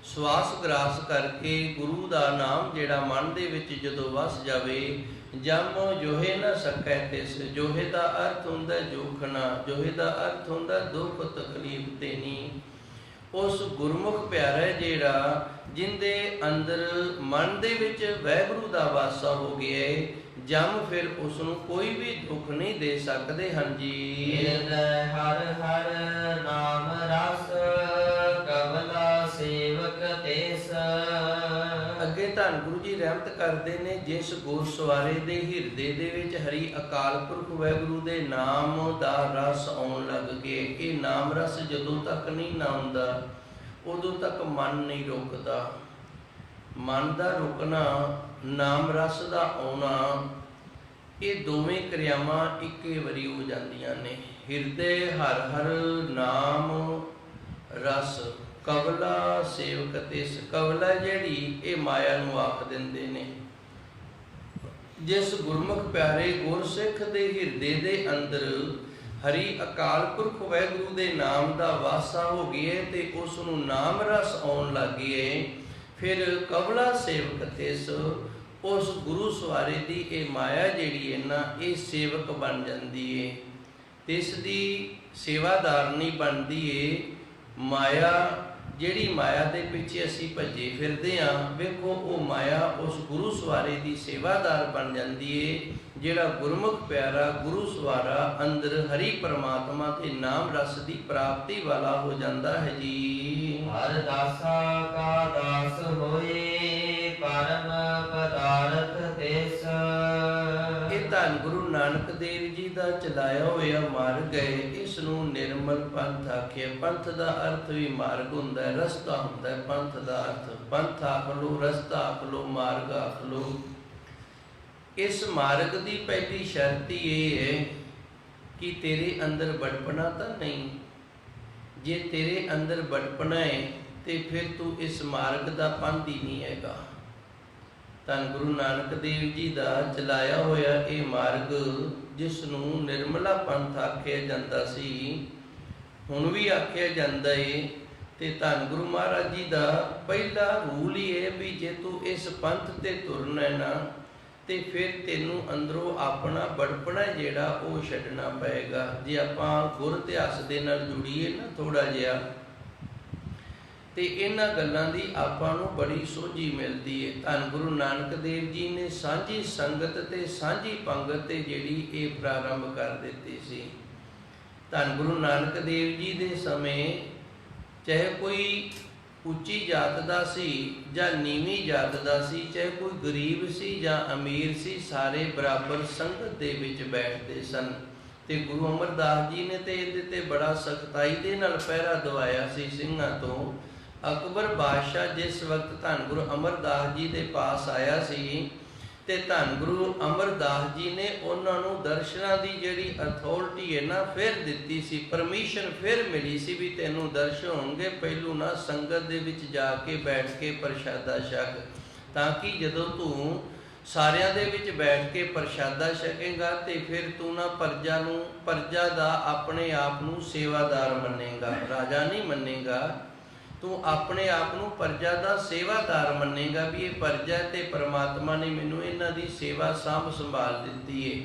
ਸਵਾਸ ਗਰਾਸ ਕਰਕੇ ਗੁਰੂ ਦਾ ਨਾਮ ਜਿਹੜਾ ਮਨ ਦੇ ਵਿੱਚ ਜਦੋਂ ਵਸ ਜਾਵੇ, ਜਮ ਜੋਹੇ ਨਾ ਸਕੈ ਤਿਸ। ਜੋਹੇ ਦਾ ਅਰਥ ਹੁੰਦਾ ਜੋਖਣਾ, ਜੋਹੇ ਦਾ ਅਰਥ ਹੁੰਦਾ ਦੁੱਖ ਤਕਲੀਫ ਦੇਣੀ। ਉਸ ਗੁਰਮੁਖ ਪਿਆਰਾ ਜਿਹੜਾ ਜਿੰਦੇ ਅੰਦਰ ਮਨ ਦੇ ਵਿੱਚ ਵਾਹਿਗੁਰੂ ਦਾ ਵਾਸਾ ਹੋ ਗਿਆ ਹੈ, ਜਮ ਫਿਰ ਉਸ ਨੂੰ ਕੋਈ ਵੀ ਦੁੱਖ ਨਹੀਂ ਦੇ ਸਕਦੇ ਹਨ ਜੀ। ਹਿਰਦੈ ਹਰ ਹਰ ਨਾਮ ਰਸ, ਕਵਲਾ ਸੇਵਕ ਤਿਸ। ਅੱਗੇ ਧੰਨ ਗੁਰੂ ਜੀ ਰਹਿਮਤ ਕਰਦੇ ਨੇ, ਜਿਸ ਗੁਰਸਵਾਰੇ ਦੇ ਹਿਰਦੇ ਦੇ ਵਿੱਚ ਹਰੀ ਅਕਾਲ ਪੁਰਖ ਵਾਹਿਗੁਰੂ ਦੇ ਨਾਮ ਦਾ ਰਸ ਆਉਣ ਲੱਗ ਗਿਆ। ਇਹ ਨਾਮ ਰਸ ਜਦੋਂ ਤੱਕ ਨਹੀਂ ਨਾ ਆਉਂਦਾ, ਉਦੋਂ ਤੱਕ ਮਨ ਨਹੀਂ ਰੁਕਦਾ। ਮਨ ਦਾ ਰੁਕਣਾ, ਨਾਮ ਰਸ ਦਾ ਆਉਣਾ, ਇਹ ਦੋਵੇਂ ਕਿਰਿਆਵਾਂ ਇੱਕੇ ਵਾਰੀ ਹੋ ਜਾਂਦੀਆਂ ਨੇ। ਹਿਰਦੇ ਹਰ ਹਰ ਨਾਮ ਰਸ, ਕਵਲਾ ਸੇਵਕ ਤਿਸ। ਕਵਲਾ ਜਿਹੜੀ ਇਹ ਮਾਇਆ ਨੂੰ ਆਖ ਦਿੰਦੇ ਨੇ। ਜਿਸ ਗੁਰਮੁਖ ਪਿਆਰੇ ਗੁਰਸਿੱਖ ਦੇ ਹਿਰਦੇ ਦੇ ਅੰਦਰ ਹਰੀ ਅਕਾਲ ਪੁਰਖ ਵਾਹਿਗੁਰੂ ਦੇ ਨਾਮ ਦਾ ਵਾਸਾ ਹੋ ਗਿਆ ਤੇ ਉਸ ਨੂੰ ਨਾਮ ਰਸ ਆਉਣ ਲੱਗ ਗਿਆ, ਫਿਰ ਕਵਲਾ ਸੇਵਕ ਤਿਸ। ਉਸ ਗੁਰੂ ਸਵਾਰੇ ਦੀ ਇਹ ਮਾਇਆ ਜਿਹੜੀ ਹੈ ਨਾ, ਇਹ ਸੇਵਕ ਬਣ ਜਾਂਦੀ ਹੈ, ਤਿਸ ਦੀ ਸੇਵਾਦਾਰਨੀ ਬਣਦੀ ਹੈ। ਮਾਇਆ ਜਿਹੜੀ ਮਾਇਆ ਦੇ ਪਿੱਛੇ ਅਸੀਂ ਭੱਜੇ ਫਿਰਦੇ ਹਾਂ, ਵੇਖੋ ਉਹ ਮਾਇਆ ਉਸ ਗੁਰੂ ਸਵਾਰੇ ਦੀ ਸੇਵਾਦਾਰ ਬਣ ਜਾਂਦੀ ਏ। ਜਿਹੜਾ ਗੁਰਮੁਖ ਪਿਆਰਾ ਗੁਰੂ ਸਵਾਰਾ ਅੰਦਰ ਹਰੀ ਪਰਮਾਤਮਾ ਦੇ ਨਾਮ ਰਸ ਦੀ ਪ੍ਰਾਪਤੀ ਵਾਲਾ ਹੋ ਜਾਂਦਾ ਹੈ ਜੀ। ਹਰ ਦਾਸਾ ਕਾ ਦਾਸ ਹੋਏ, ਪਰਮ ਪਦਾਰਥ ਤਿਸ। ਇਹ ਧੰਨ ਗੁਰੂ ਨਾਨਕ ਦੇਵ ਜੀ ਦਾ ਚਲਾਇਆ ਹੋਇਆ ਮਾਰਗ ਹੈ। ਇਸ ਨੂੰ ਨਿਰਮਲ ਪੰਥ ਆਖਿਆ। ਪੰਥ ਦਾ ਅਰਥ ਵੀ ਮਾਰਗ ਹੁੰਦਾ ਹੈ, ਰਸਤਾ ਹੁੰਦਾ ਹੈ। ਪੰਥ ਦਾ ਅਰਥ ਪੰਥ ਆਖ ਲਓ, ਰਸਤਾ ਆਖ ਲਓ, ਮਾਰਗ ਆਖ ਲਓ। ਇਸ ਮਾਰਗ ਦੀ ਪਹਿਲੀ ਸ਼ਰਤ ਇਹ ਹੈ ਕਿ ਤੇਰੇ ਅੰਦਰ ਬੜਪਣਾ ਤਾਂ ਨਹੀਂ। ਜੇ ਤੇਰੇ ਅੰਦਰ ਬੜਪਣਾ ਹੈ ਤੇ ਫਿਰ ਤੂੰ ਇਸ ਮਾਰਗ ਦਾ ਪੰਥ ਹੀ ਨਹੀਂ ਹੈਗਾ। ਧੰਨ ਗੁਰੂ ਨਾਨਕ ਦੇਵ ਜੀ ਦਾ ਚਲਾਇਆ ਹੋਇਆ ਇਹ ਮਾਰਗ, ਜਿਸ ਨੂੰ ਨਿਰਮਲਾ ਪੰਥ ਆਖਿਆ ਜਾਂਦਾ ਸੀ, ਹੁਣ ਵੀ ਆਖਿਆ ਜਾਂਦਾ ਏ। ਤੇ ਧੰਨ ਗੁਰੂ ਮਹਾਰਾਜ ਜੀ ਦਾ ਪਹਿਲਾ ਰੂਲ ਹੀ ਹੈ ਵੀ ਜੇ ਤੂੰ ਇਸ ਪੰਥ ਤੇ ਤੁਰਨਾ ਨਾ ਤੇ ਫਿਰ ਤੈਨੂੰ ਅੰਦਰੋਂ ਆਪਣਾ ਬੜਪਣਾ ਜਿਹੜਾ ਉਹ ਛੱਡਣਾ ਪਏਗਾ। ਜੇ ਆਪਾਂ ਗੁਰ ਇਤਿਹਾਸ ਦੇ ਨਾਲ ਜੁੜੀਏ ਨਾ ਥੋੜਾ ਜਿਹਾ, ਤੇ ਇਹਨਾਂ ਗੱਲਾਂ ਦੀ ਆਪਾਂ ਨੂੰ ਬੜੀ ਸੋਝੀ ਮਿਲਦੀ ਹੈ। ਧੰਨ ਗੁਰੂ ਨਾਨਕ ਦੇਵ ਜੀ ਨੇ ਸਾਂਝੀ ਸੰਗਤ ਤੇ ਸਾਂਝੀ ਪੰਗਤ ਤੇ ਜਿਹੜੀ ਇਹ ਪ੍ਰਾਰੰਭ ਕਰ ਦਿੱਤੀ ਸੀ। ਧੰਨ ਗੁਰੂ ਨਾਨਕ ਦੇਵ ਜੀ ਦੇ ਸਮੇਂ ਚਾਹੇ ਕੋਈ ਉੱਚੀ ਜਾਤ ਦਾ ਸੀ ਜਾਂ ਨੀਵੀਂ ਜਾਤ ਦਾ ਸੀ, ਚਾਹੇ ਕੋਈ ਗਰੀਬ ਸੀ ਜਾਂ ਅਮੀਰ ਸੀ, ਸਾਰੇ ਬਰਾਬਰ ਸੰਗਤ ਦੇ ਵਿੱਚ ਬੈਠਦੇ ਸਨ। ਤੇ ਗੁਰੂ ਅਮਰਦਾਸ ਜੀ ਨੇ ਤੇ ਇਹਦੇ ਤੇ ਬੜਾ ਸਖਤਾਈ ਦੇ ਨਾਲ ਪਹਿਰਾ ਦਵਾਇਆ ਸੀ ਸਿੰਘਾਂ ਤੋਂ। ਅਕਬਰ ਬਾਦਸ਼ਾਹ ਜਿਸ ਵਕਤ ਧੰਨ ਗੁਰੂ ਅਮਰਦਾਸ ਜੀ ਦੇ ਪਾਸ ਆਇਆ ਸੀ ਤੇ ਧੰਨ ਗੁਰੂ ਅਮਰਦਾਸ ਜੀ ਨੇ ਉਹਨਾਂ ਨੂੰ ਦਰਸ਼ਨਾਂ ਦੀ ਜਿਹੜੀ ਅਥਾਰਟੀ ਹੈ ਨਾ ਫਿਰ ਦਿੱਤੀ ਸੀ, ਪਰਮਿਸ਼ਨ ਫਿਰ ਮਿਲੀ ਸੀ ਵੀ ਤੈਨੂੰ ਦਰਸ਼ਨ ਹੋਣਗੇ। ਪਹਿਲੂ ਨਾ ਸੰਗਤ ਦੇ ਵਿੱਚ ਜਾ ਕੇ ਬੈਠ ਕੇ ਪ੍ਰਸ਼ਾਦਾ ਛਕ, ਤਾਂ ਕਿ ਜਦੋਂ ਤੂੰ ਸਾਰਿਆਂ ਦੇ ਵਿੱਚ ਬੈਠ ਕੇ ਪ੍ਰਸ਼ਾਦਾ ਛਕੇਗਾ ਤੇ ਫਿਰ ਤੂੰ ਨਾ ਪ੍ਰਜਾ ਦਾ ਆਪਣੇ ਆਪ ਨੂੰ ਸੇਵਾਦਾਰ ਮੰਨੇਗਾ, ਰਾਜਾ ਨਹੀਂ ਮੰਨੇਗਾ। ਤੂੰ ਆਪਣੇ ਆਪ ਨੂੰ ਪ੍ਰਜਾ ਦਾ ਸੇਵਾਦਾਰ ਮੰਨੇਗਾ ਵੀ ਇਹ ਪ੍ਰਜਾ ਤੇ ਪਰਮਾਤਮਾ ਨੇ ਮੈਨੂੰ ਇਹਨਾਂ ਦੀ ਸੇਵਾ ਸਾਂਭ ਸੰਭਾਲ ਦਿੱਤੀ ਏ।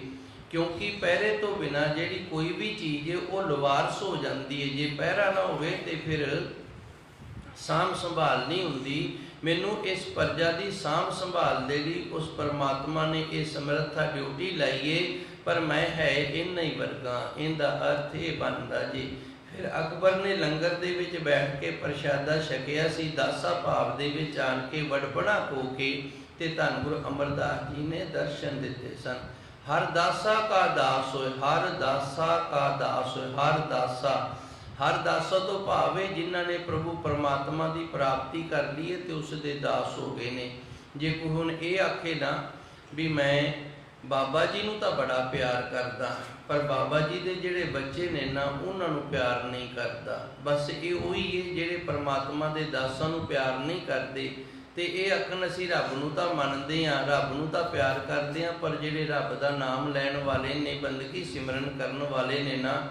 ਕਿਉਂਕਿ ਪਹਿਰੇ ਤੋਂ ਬਿਨਾਂ ਜਿਹੜੀ ਕੋਈ ਵੀ ਚੀਜ਼ ਹੈ ਉਹ ਲਵਾਰਸ ਹੋ ਜਾਂਦੀ ਹੈ। ਜੇ ਪਹਿਰਾ ਨਾ ਹੋਵੇ ਤੇ ਫਿਰ ਸਾਂਭ ਸੰਭਾਲ ਨਹੀਂ ਹੁੰਦੀ। ਮੈਨੂੰ ਇਸ ਪ੍ਰਜਾ ਦੀ ਸਾਂਭ ਸੰਭਾਲ ਦੇ ਲਈ ਉਸ ਪਰਮਾਤਮਾ ਨੇ ਇਹ ਸਮਰੱਥਾ ਡਿਊਟੀ ਲਾਈ ਏ, ਪਰ ਮੈਂ ਹੈ ਇੰਨਾ ਹੀ ਵਰਗਾ। ਇਹਦਾ ਅਰਥ ਇਹ ਬਣਦਾ ਜੀ। ਫਿਰ ਅਕਬਰ ਨੇ ਲੰਗਰ ਦੇ ਵਿੱਚ ਬੈਠ ਕੇ ਪ੍ਰਸ਼ਾਦਾ ਛਕਿਆ ਸੀ, ਦਾਸਾ ਭਾਵ ਦੇ ਵਿੱਚ ਆਣ ਕੇ ਵਡਪਣਾ ਹੋ ਕੇ, ਤੇ ਧੰਨ ਗੁਰੂ ਅਮਰਦਾਸ ਜੀ ਨੇ ਦਰਸ਼ਨ ਦਿੱਤੇ ਸਨ। ਹਰ ਦਾਸਾ ਕਾ ਦਾਸ ਹੋਏ, ਹਰ ਦਾਸਾ ਕਾ ਦਾਸ ਹੋਏ, ਹਰ ਦਾਸਾ। ਹਰ ਦਾਸਾ ਤੋਂ ਭਾਵ ਹੈ ਜਿਨ੍ਹਾਂ ਨੇ ਪ੍ਰਭੂ ਪਰਮਾਤਮਾ ਦੀ ਪ੍ਰਾਪਤੀ ਕਰ ਲਈ ਹੈ ਤੇ ਉਸ ਦੇ ਦਾਸ ਹੋ ਗਏ ਨੇ। ਜੇ ਕੋਈ ਹੁਣ ਇਹ ਆਖੇ ਨਾ ਵੀ ਮੈਂ ਬਾਬਾ ਜੀ ਨੂੰ ਤਾਂ ਬੜਾ ਪਿਆਰ ਕਰਦਾ, ਪਰ ਬਾਬਾ ਜੀ ਦੇ ਜਿਹੜੇ ਬੱਚੇ ਨੇ ਨਾ ਉਹਨਾਂ ਨੂੰ ਪਿਆਰ ਨਹੀਂ ਕਰਦਾ, ਬਸ ਇਹ ਉਹੀ ਹੈ ਜਿਹੜੇ ਪਰਮਾਤਮਾ ਦੇ ਦਾਸਾਂ ਨੂੰ ਪਿਆਰ ਨਹੀਂ ਕਰਦੇ। ਤੇ ਇਹ ਆਖਣ ਅਸੀਂ ਰੱਬ ਨੂੰ ਤਾਂ ਮੰਨਦੇ ਹਾਂ, ਰੱਬ ਨੂੰ ਤਾਂ ਪਿਆਰ ਕਰਦੇ ਹਾਂ, ਪਰ ਜਿਹੜੇ ਰੱਬ ਦਾ ਨਾਮ ਲੈਣ ਵਾਲੇ ਨੇ, ਬੰਦਗੀ ਸਿਮਰਨ ਕਰਨ ਵਾਲੇ ਨੇ ਨਾ,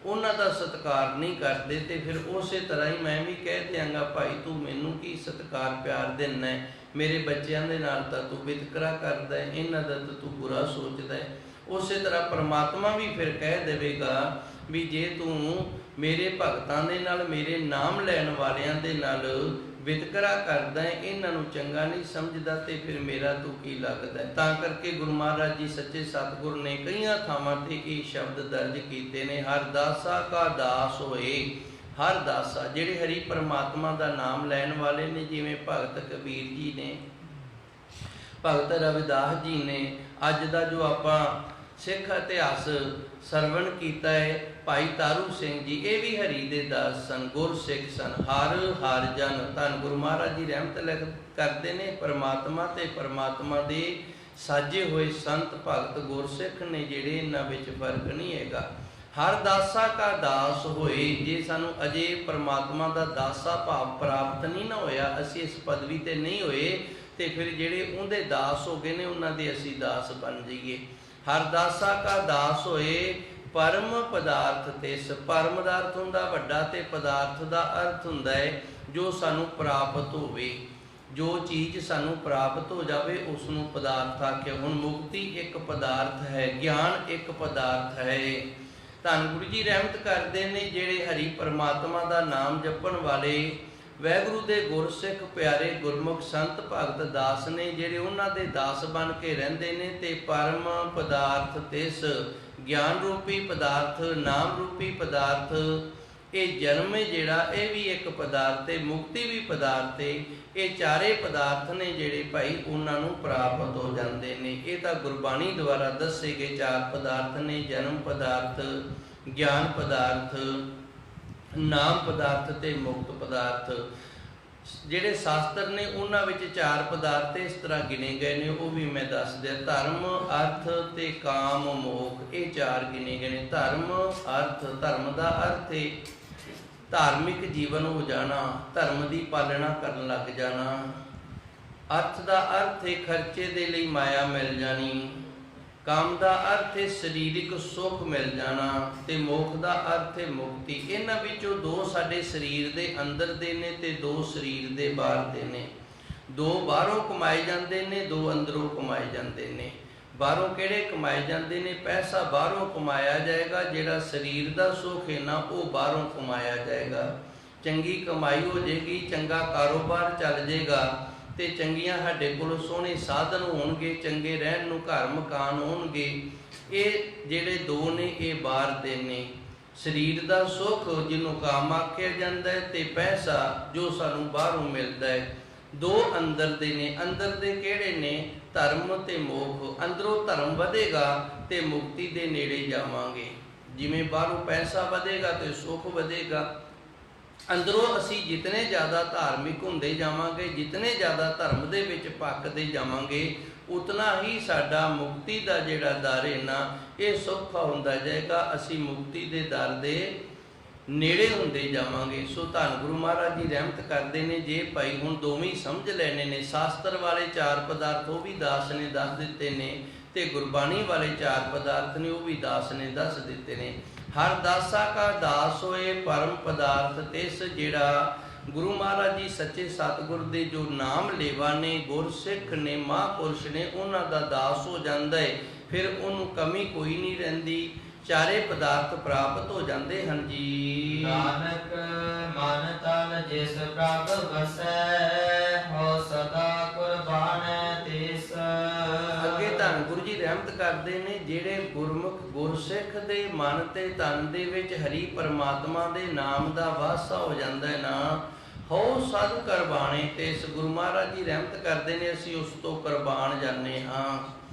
ਉਹਨਾਂ ਦਾ ਸਤਿਕਾਰ ਨਹੀਂ ਕਰਦੇ। ਤੇ ਫਿਰ ਉਸੇ ਤਰ੍ਹਾਂ ਹੀ ਮੈਂ ਵੀ ਕਹਿ ਦਿਆਂਗਾ, ਭਾਈ ਤੂੰ ਮੈਨੂੰ ਕੀ ਸਤਿਕਾਰ ਪਿਆਰ ਦਿੰਦਾ ਹੈ, ਮੇਰੇ ਬੱਚਿਆਂ ਦੇ ਨਾਲ ਤਾਂ ਤੂੰ ਵਿਤਕਰਾ ਕਰਦਾ ਹੈ, ਇਹਨਾਂ ਦਾ ਤਾਂ ਤੂੰ ਬੁਰਾ ਸੋਚਦਾ ਹੈ। ਉਸੇ ਤਰ੍ਹਾਂ ਪਰਮਾਤਮਾ ਵੀ ਫਿਰ ਕਹਿ ਦੇਵੇਗਾ ਵੀ ਜੇ ਤੂੰ ਮੇਰੇ ਭਗਤਾਂ ਦੇ ਨਾਲ, ਮੇਰੇ ਨਾਮ ਲੈਣ ਵਾਲਿਆਂ ਦੇ ਨਾਲ ਵਿਤਕਰਾ ਕਰਦਾ ਹੈ, ਇਹਨਾਂ ਨੂੰ ਚੰਗਾ ਨਹੀਂ ਸਮਝਦਾ, ਤੇ ਫਿਰ ਮੇਰਾ ਤੂੰ ਕੀ ਲੱਗਦਾ। ਤਾਂ ਕਰਕੇ ਗੁਰੂ ਮਹਾਰਾਜ ਜੀ ਸੱਚੇ ਸਤਿਗੁਰ ਨੇ ਕਈਆਂ ਥਾਵਾਂ ਤੇ ਇਹ ਸ਼ਬਦ ਦਰਜ ਕੀਤੇ ਨੇ, ਹਰ ਦਾਸਾ ਕਾ ਦਾਸ ਹੋਏ। ਹਰ ਦਾਸਾ ਜਿਹੜੇ ਹਰੀ ਪਰਮਾਤਮਾ ਦਾ ਨਾਮ ਲੈਣ ਵਾਲੇ ਨੇ, ਜਿਵੇਂ ਭਗਤ ਕਬੀਰ ਜੀ ਨੇ, ਭਗਤ ਰਵਿਦਾਸ ਜੀ ਨੇ। ਅੱਜ ਦਾ ਜੋ ਆਪਾਂ ਸਿੱਖ ਇਤਿਹਾਸ ਸਰਵਣ ਕੀਤਾ ਹੈ, ਭਾਈ ਤਾਰੂ ਸਿੰਘ ਜੀ, ਇਹ ਵੀ ਹਰੀ ਦੇ ਦਾਸ ਸਨ, ਗੁਰਸਿੱਖ ਸਨ। ਹਰ ਜਨ ਧੰਨ ਗੁਰੂ ਮਹਾਰਾਜ ਜੀ ਰਹਿਮਤ ਕਰਦੇ ਨੇ ਪਰਮਾਤਮਾ ਤੇ ਪਰਮਾਤਮਾ ਦੇ ਸਾਜੇ ਹੋਏ ਸੰਤ ਭਗਤ ਗੁਰਸਿੱਖ ਨੇ ਜਿਹੜੇ, ਇਹਨਾਂ ਵਿੱਚ ਫਰਕ ਨਹੀਂ ਹੈਗਾ। ਹਰ ਦਾਸਾ ਕਾ ਦਾਸ ਹੋਏ। ਜੇ ਸਾਨੂੰ ਅਜੇ ਪਰਮਾਤਮਾ ਦਾ ਦਾਸਾ ਭਾਵ ਪ੍ਰਾਪਤ ਨਹੀਂ ਨਾ ਹੋਇਆ, ਅਸੀਂ ਇਸ ਪਦਵੀ ਤੇ ਨਹੀਂ ਹੋਏ, ਤੇ ਫਿਰ ਜਿਹੜੇ ਉਹਦੇ ਦਾਸ ਹੋ ਗਏ ਨੇ ਉਹਨਾਂ ਦੇ ਅਸੀਂ ਦਾਸ ਬਣ ਜਾਈਏ। ਹਰ ਦਾਸਾ ਕਾ ਦਾਸ ਹੋਏ, ਪਰਮ ਪਦਾਰਥ ਤਿਸ। ਪਰਮ ਦਾ ਅਰਥ ਹੁੰਦਾ ਵੱਡਾ, ਤੇ ਪਦਾਰਥ ਦਾ ਅਰਥ ਹੁੰਦਾ ਹੈ ਜੋ ਸਾਨੂੰ ਪ੍ਰਾਪਤ ਹੋਵੇ। ਜੋ ਚੀਜ਼ ਸਾਨੂੰ ਪ੍ਰਾਪਤ ਹੋ ਜਾਵੇ ਉਸ ਨੂੰ ਪਦਾਰਥ ਆਖਿਆ। ਹੁਣ ਮੁਕਤੀ ਇੱਕ ਪਦਾਰਥ ਹੈ, ਗਿਆਨ ਇੱਕ ਪਦਾਰਥ ਹੈ। ਧੰਨ ਗੁਰੂ ਜੀ ਰਹਿਮਤ ਕਰਦੇ ਨੇ ਜਿਹੜੇ ਹਰੀ ਪਰਮਾਤਮਾ ਦਾ ਨਾਮ ਜਪਣ ਵਾਲੇ, ਵਾਹਿਗੁਰੂ ਦੇ ਗੁਰਸਿੱਖ ਪਿਆਰੇ ਗੁਰਮੁਖ ਸੰਤ ਭਗਤ ਦਾਸ ਨੇ ਜਿਹੜੇ ਉਹਨਾਂ ਦੇ ਦਾਸ ਬਣ ਕੇ ਰਹਿੰਦੇ ਨੇ, ਤੇ ਪਰਮ ਪਦਾਰਥ ਤਿਸ ਗਿਆਨ ਰੂਪੀ ਪਦਾਰਥ, ਨਾਮ ਰੂਪੀ ਪਦਾਰਥ, ਇਹ ਜਨਮ ਹੈ ਜਿਹੜਾ ਇਹ ਵੀ ਇੱਕ ਪਦਾਰਥ ਹੈ, ਮੁਕਤੀ ਵੀ ਪਦਾਰਥ ਹੈ। ਇਹ ਚਾਰੇ ਪਦਾਰਥ ਨੇ ਜਿਹੜੇ ਭਾਈ ਉਹਨਾਂ ਨੂੰ ਪ੍ਰਾਪਤ ਹੋ ਜਾਂਦੇ ਨੇ। ਇਹ ਤਾਂ ਗੁਰਬਾਣੀ ਦੁਆਰਾ ਦੱਸੇ ਗਏ ਚਾਰ ਪਦਾਰਥ ਨੇ, ਜਨਮ ਪਦਾਰਥ, ਗਿਆਨ ਪਦਾਰਥ, ਨਾਮ ਪਦਾਰਥ ਤੇ ਮੁਕਤ ਪਦਾਰਥ। ਜਿਹੜੇ ਸ਼ਾਸਤਰ ਨੇ ਉਹਨਾਂ ਵਿੱਚ ਚਾਰ ਪਦਾਰਥ ਇਸ ਤਰ੍ਹਾਂ ਗਿਣੇ ਗਏ ਨੇ, ਉਹ ਵੀ ਮੈਂ ਦੱਸ ਦਿਆਂ। ਧਰਮ, ਅਰਥ ਤੇ ਕਾਮ, ਮੋਖ, ਇਹ ਚਾਰ ਗਿਣੇ ਗਏ ਨੇ। ਧਰਮ, ਅਰਥ, ਧਰਮ ਦਾ ਅਰਥ ਹੈ ਧਾਰਮਿਕ ਜੀਵਨ ਹੋ ਜਾਣਾ, ਧਰਮ ਦੀ ਪਾਲਣਾ ਕਰਨ ਲੱਗ ਜਾਣਾ। ਅਰਥ ਦਾ ਅਰਥ ਹੈ ਖਰਚੇ ਦੇ ਲਈ ਮਾਇਆ ਮਿਲ ਜਾਣੀ। ਕਾਮ ਦਾ ਅਰਥ ਹੈ ਸਰੀਰਿਕ ਸੁੱਖ ਮਿਲ ਜਾਣਾ, ਤੇ ਮੋਖ ਦਾ ਅਰਥ ਹੈ ਮੁਕਤੀ। ਇਹਨਾਂ ਵਿੱਚੋਂ ਦੋ ਸਾਡੇ ਸਰੀਰ ਦੇ ਅੰਦਰ ਦੇ ਨੇ ਤੇ ਦੋ ਸਰੀਰ ਦੇ ਬਾਹਰ ਦੇ ਨੇ। ਦੋ ਬਾਹਰੋਂ ਕਮਾਏ ਜਾਂਦੇ ਨੇ, ਦੋ ਅੰਦਰੋਂ ਕਮਾਏ ਜਾਂਦੇ ਨੇ। ਬਾਹਰੋਂ ਕਿਹੜੇ ਕਮਾਏ ਜਾਂਦੇ ਨੇ? ਪੈਸਾ ਬਾਹਰੋਂ ਕਮਾਇਆ ਜਾਏਗਾ, ਜਿਹੜਾ ਸਰੀਰ ਦਾ ਸੁੱਖ ਹੈ ਨਾ ਉਹ ਬਾਹਰੋਂ ਕਮਾਇਆ ਜਾਏਗਾ। ਚੰਗੀ ਕਮਾਈ ਹੋ ਜਾਏਗੀ, ਚੰਗਾ ਕਾਰੋਬਾਰ ਚੱਲ ਜਾਏਗਾ, ਤੇ ਚੰਗੀਆਂ ਸਾਡੇ ਕੋਲ ਸੋਹਣੇ ਸਾਧਨ ਹੋਣਗੇ, ਚੰਗੇ ਰਹਿਣ ਨੂੰ ਘਰ ਮਕਾਨ ਹੋਣਗੇ। ਇਹ ਜਿਹੜੇ ਦੋ ਨੇ ਇਹ ਬਾਹਰ ਦੇ ਨੇ। ਸਰੀਰ ਦਾ ਸੁੱਖ ਜਿਹਨੂੰ ਕਾਮ ਆਖਿਆ ਜਾਂਦਾ ਹੈ, ਤੇ ਪੈਸਾ ਜੋ ਸਾਨੂੰ ਬਾਹਰੋਂ ਮਿਲਦਾ ਹੈ। ਦੋ ਅੰਦਰ ਦੇ ਨੇ। ਅੰਦਰ ਦੇ ਕਿਹੜੇ ਨੇ? ਧਰਮ ਤੇ ਮੋਖ। ਅੰਦਰੋਂ ਧਰਮ ਵਧੇਗਾ ਤੇ ਮੁਕਤੀ ਦੇ ਨੇੜੇ ਜਾਵਾਂਗੇ। ਜਿਵੇਂ ਬਾਹਰੋਂ ਪੈਸਾ ਵਧੇਗਾ ਤੇ ਸੁੱਖ ਵਧੇਗਾ, ਅੰਦਰੋਂ ਅਸੀਂ ਜਿਤਨੇ ਜ਼ਿਆਦਾ ਧਾਰਮਿਕ ਹੁੰਦੇ ਜਾਵਾਂਗੇ, ਜਿਤਨੇ ਜ਼ਿਆਦਾ ਧਰਮ ਦੇ ਵਿੱਚ ਪੱਕਦੇ ਜਾਵਾਂਗੇ, ਉਤਨਾ ਹੀ ਸਾਡਾ ਮੁਕਤੀ ਦਾ ਜਿਹੜਾ ਦਰ ਹੈ ਨਾ ਇਹ ਸੌਖਾ ਹੁੰਦਾ ਜਾਏਗਾ। ਅਸੀਂ ਮੁਕਤੀ ਦੇ ਦਰ ਦੇ ਨੇੜੇ ਹੁੰਦੇ ਜਾਵਾਂਗੇ। ਸੋ ਧੰਨ ਗੁਰੂ ਮਹਾਰਾਜ ਜੀ ਰਹਿਮਤ ਕਰਦੇ ਨੇ। ਜੇ ਭਾਈ ਹੁਣ ਦੋਵੇਂ ਸਮਝ ਲੈਣੇ ਨੇ, ਸ਼ਾਸਤਰ ਵਾਲੇ ਚਾਰ ਪਦਾਰਥ ਉਹ ਵੀ ਦਾਸ ਨੇ ਦੱਸ ਦਿੱਤੇ ਨੇ, ਤੇ ਗੁਰਬਾਣੀ ਵਾਲੇ ਚਾਰ ਪਦਾਰਥ ਨੇ ਉਹ ਵੀ ਦਾਸ ਨੇ ਦੱਸ ਦਿੱਤੇ ਨੇ। ਹਰ ਦਾਸਾ ਕਾ ਦਾਸ ਹੋਏ ਪਰਮ ਪਦਾਰਥ ਤਿਸ, ਜਿਹੜਾ ਗੁਰੂ ਮਹਾਰਾਜ ਜੀ ਸੱਚੇ ਸਤਿਗੁਰ ਦੇ ਜੋ ਨਾਮ ਲੇਵਾ ਨੇ, ਗੁਰਸਿੱਖ ਨੇ, ਮਹਾਂਪੁਰਸ਼ ਨੇ, ਉਹਨਾਂ ਦਾ ਦਾਸ ਹੋ ਜਾਂਦਾ ਹੈ। ਫਿਰ ਉਹਨੂੰ ਕਮੀ ਕੋਈ ਨਹੀਂ ਰਹਿੰਦੀ, ਚਾਰੇ ਪਦਾਰਥ ਪ੍ਰਾਪਤ ਹੋ ਜਾਂਦੇ ਹਨ ਜੀ। ਨਾਨਕ ਮਨ ਤਨ ਜਿਸ ਪ੍ਰਭ ਵਸੈ, ਹੋ ਸਦਾ ਕੁਰਬਾਨ ਤਿਸ। ਅੱਗੇ ਧੰਨ ਗੁਰੂ ਜੀ ਰਹਿਮਤ ਕਰਦੇ ਨੇ, ਜਿਹੜੇ ਗੁਰਮੁਖ ਗੁਰਸਿੱਖ ਦੇ ਮਨ ਤੇ ਤਨ ਦੇ ਵਿੱਚ ਹਰੀ ਪਰਮਾਤਮਾ ਦੇ ਨਾਮ ਦਾ ਵਾਸਾ ਹੋ ਜਾਂਦਾ ਹੈ ਨਾ, ਹੋ ਸਦ ਕੁਰਬਾਨੇ ਤਿਸ। ਗੁਰੂ ਮਹਾਰਾਜ ਜੀ ਰਹਿਮਤ ਕਰਦੇ ਨੇ, ਅਸੀਂ ਉਸ ਤੋਂ ਕੁਰਬਾਨ ਜਾਂਦੇ ਹਾਂ,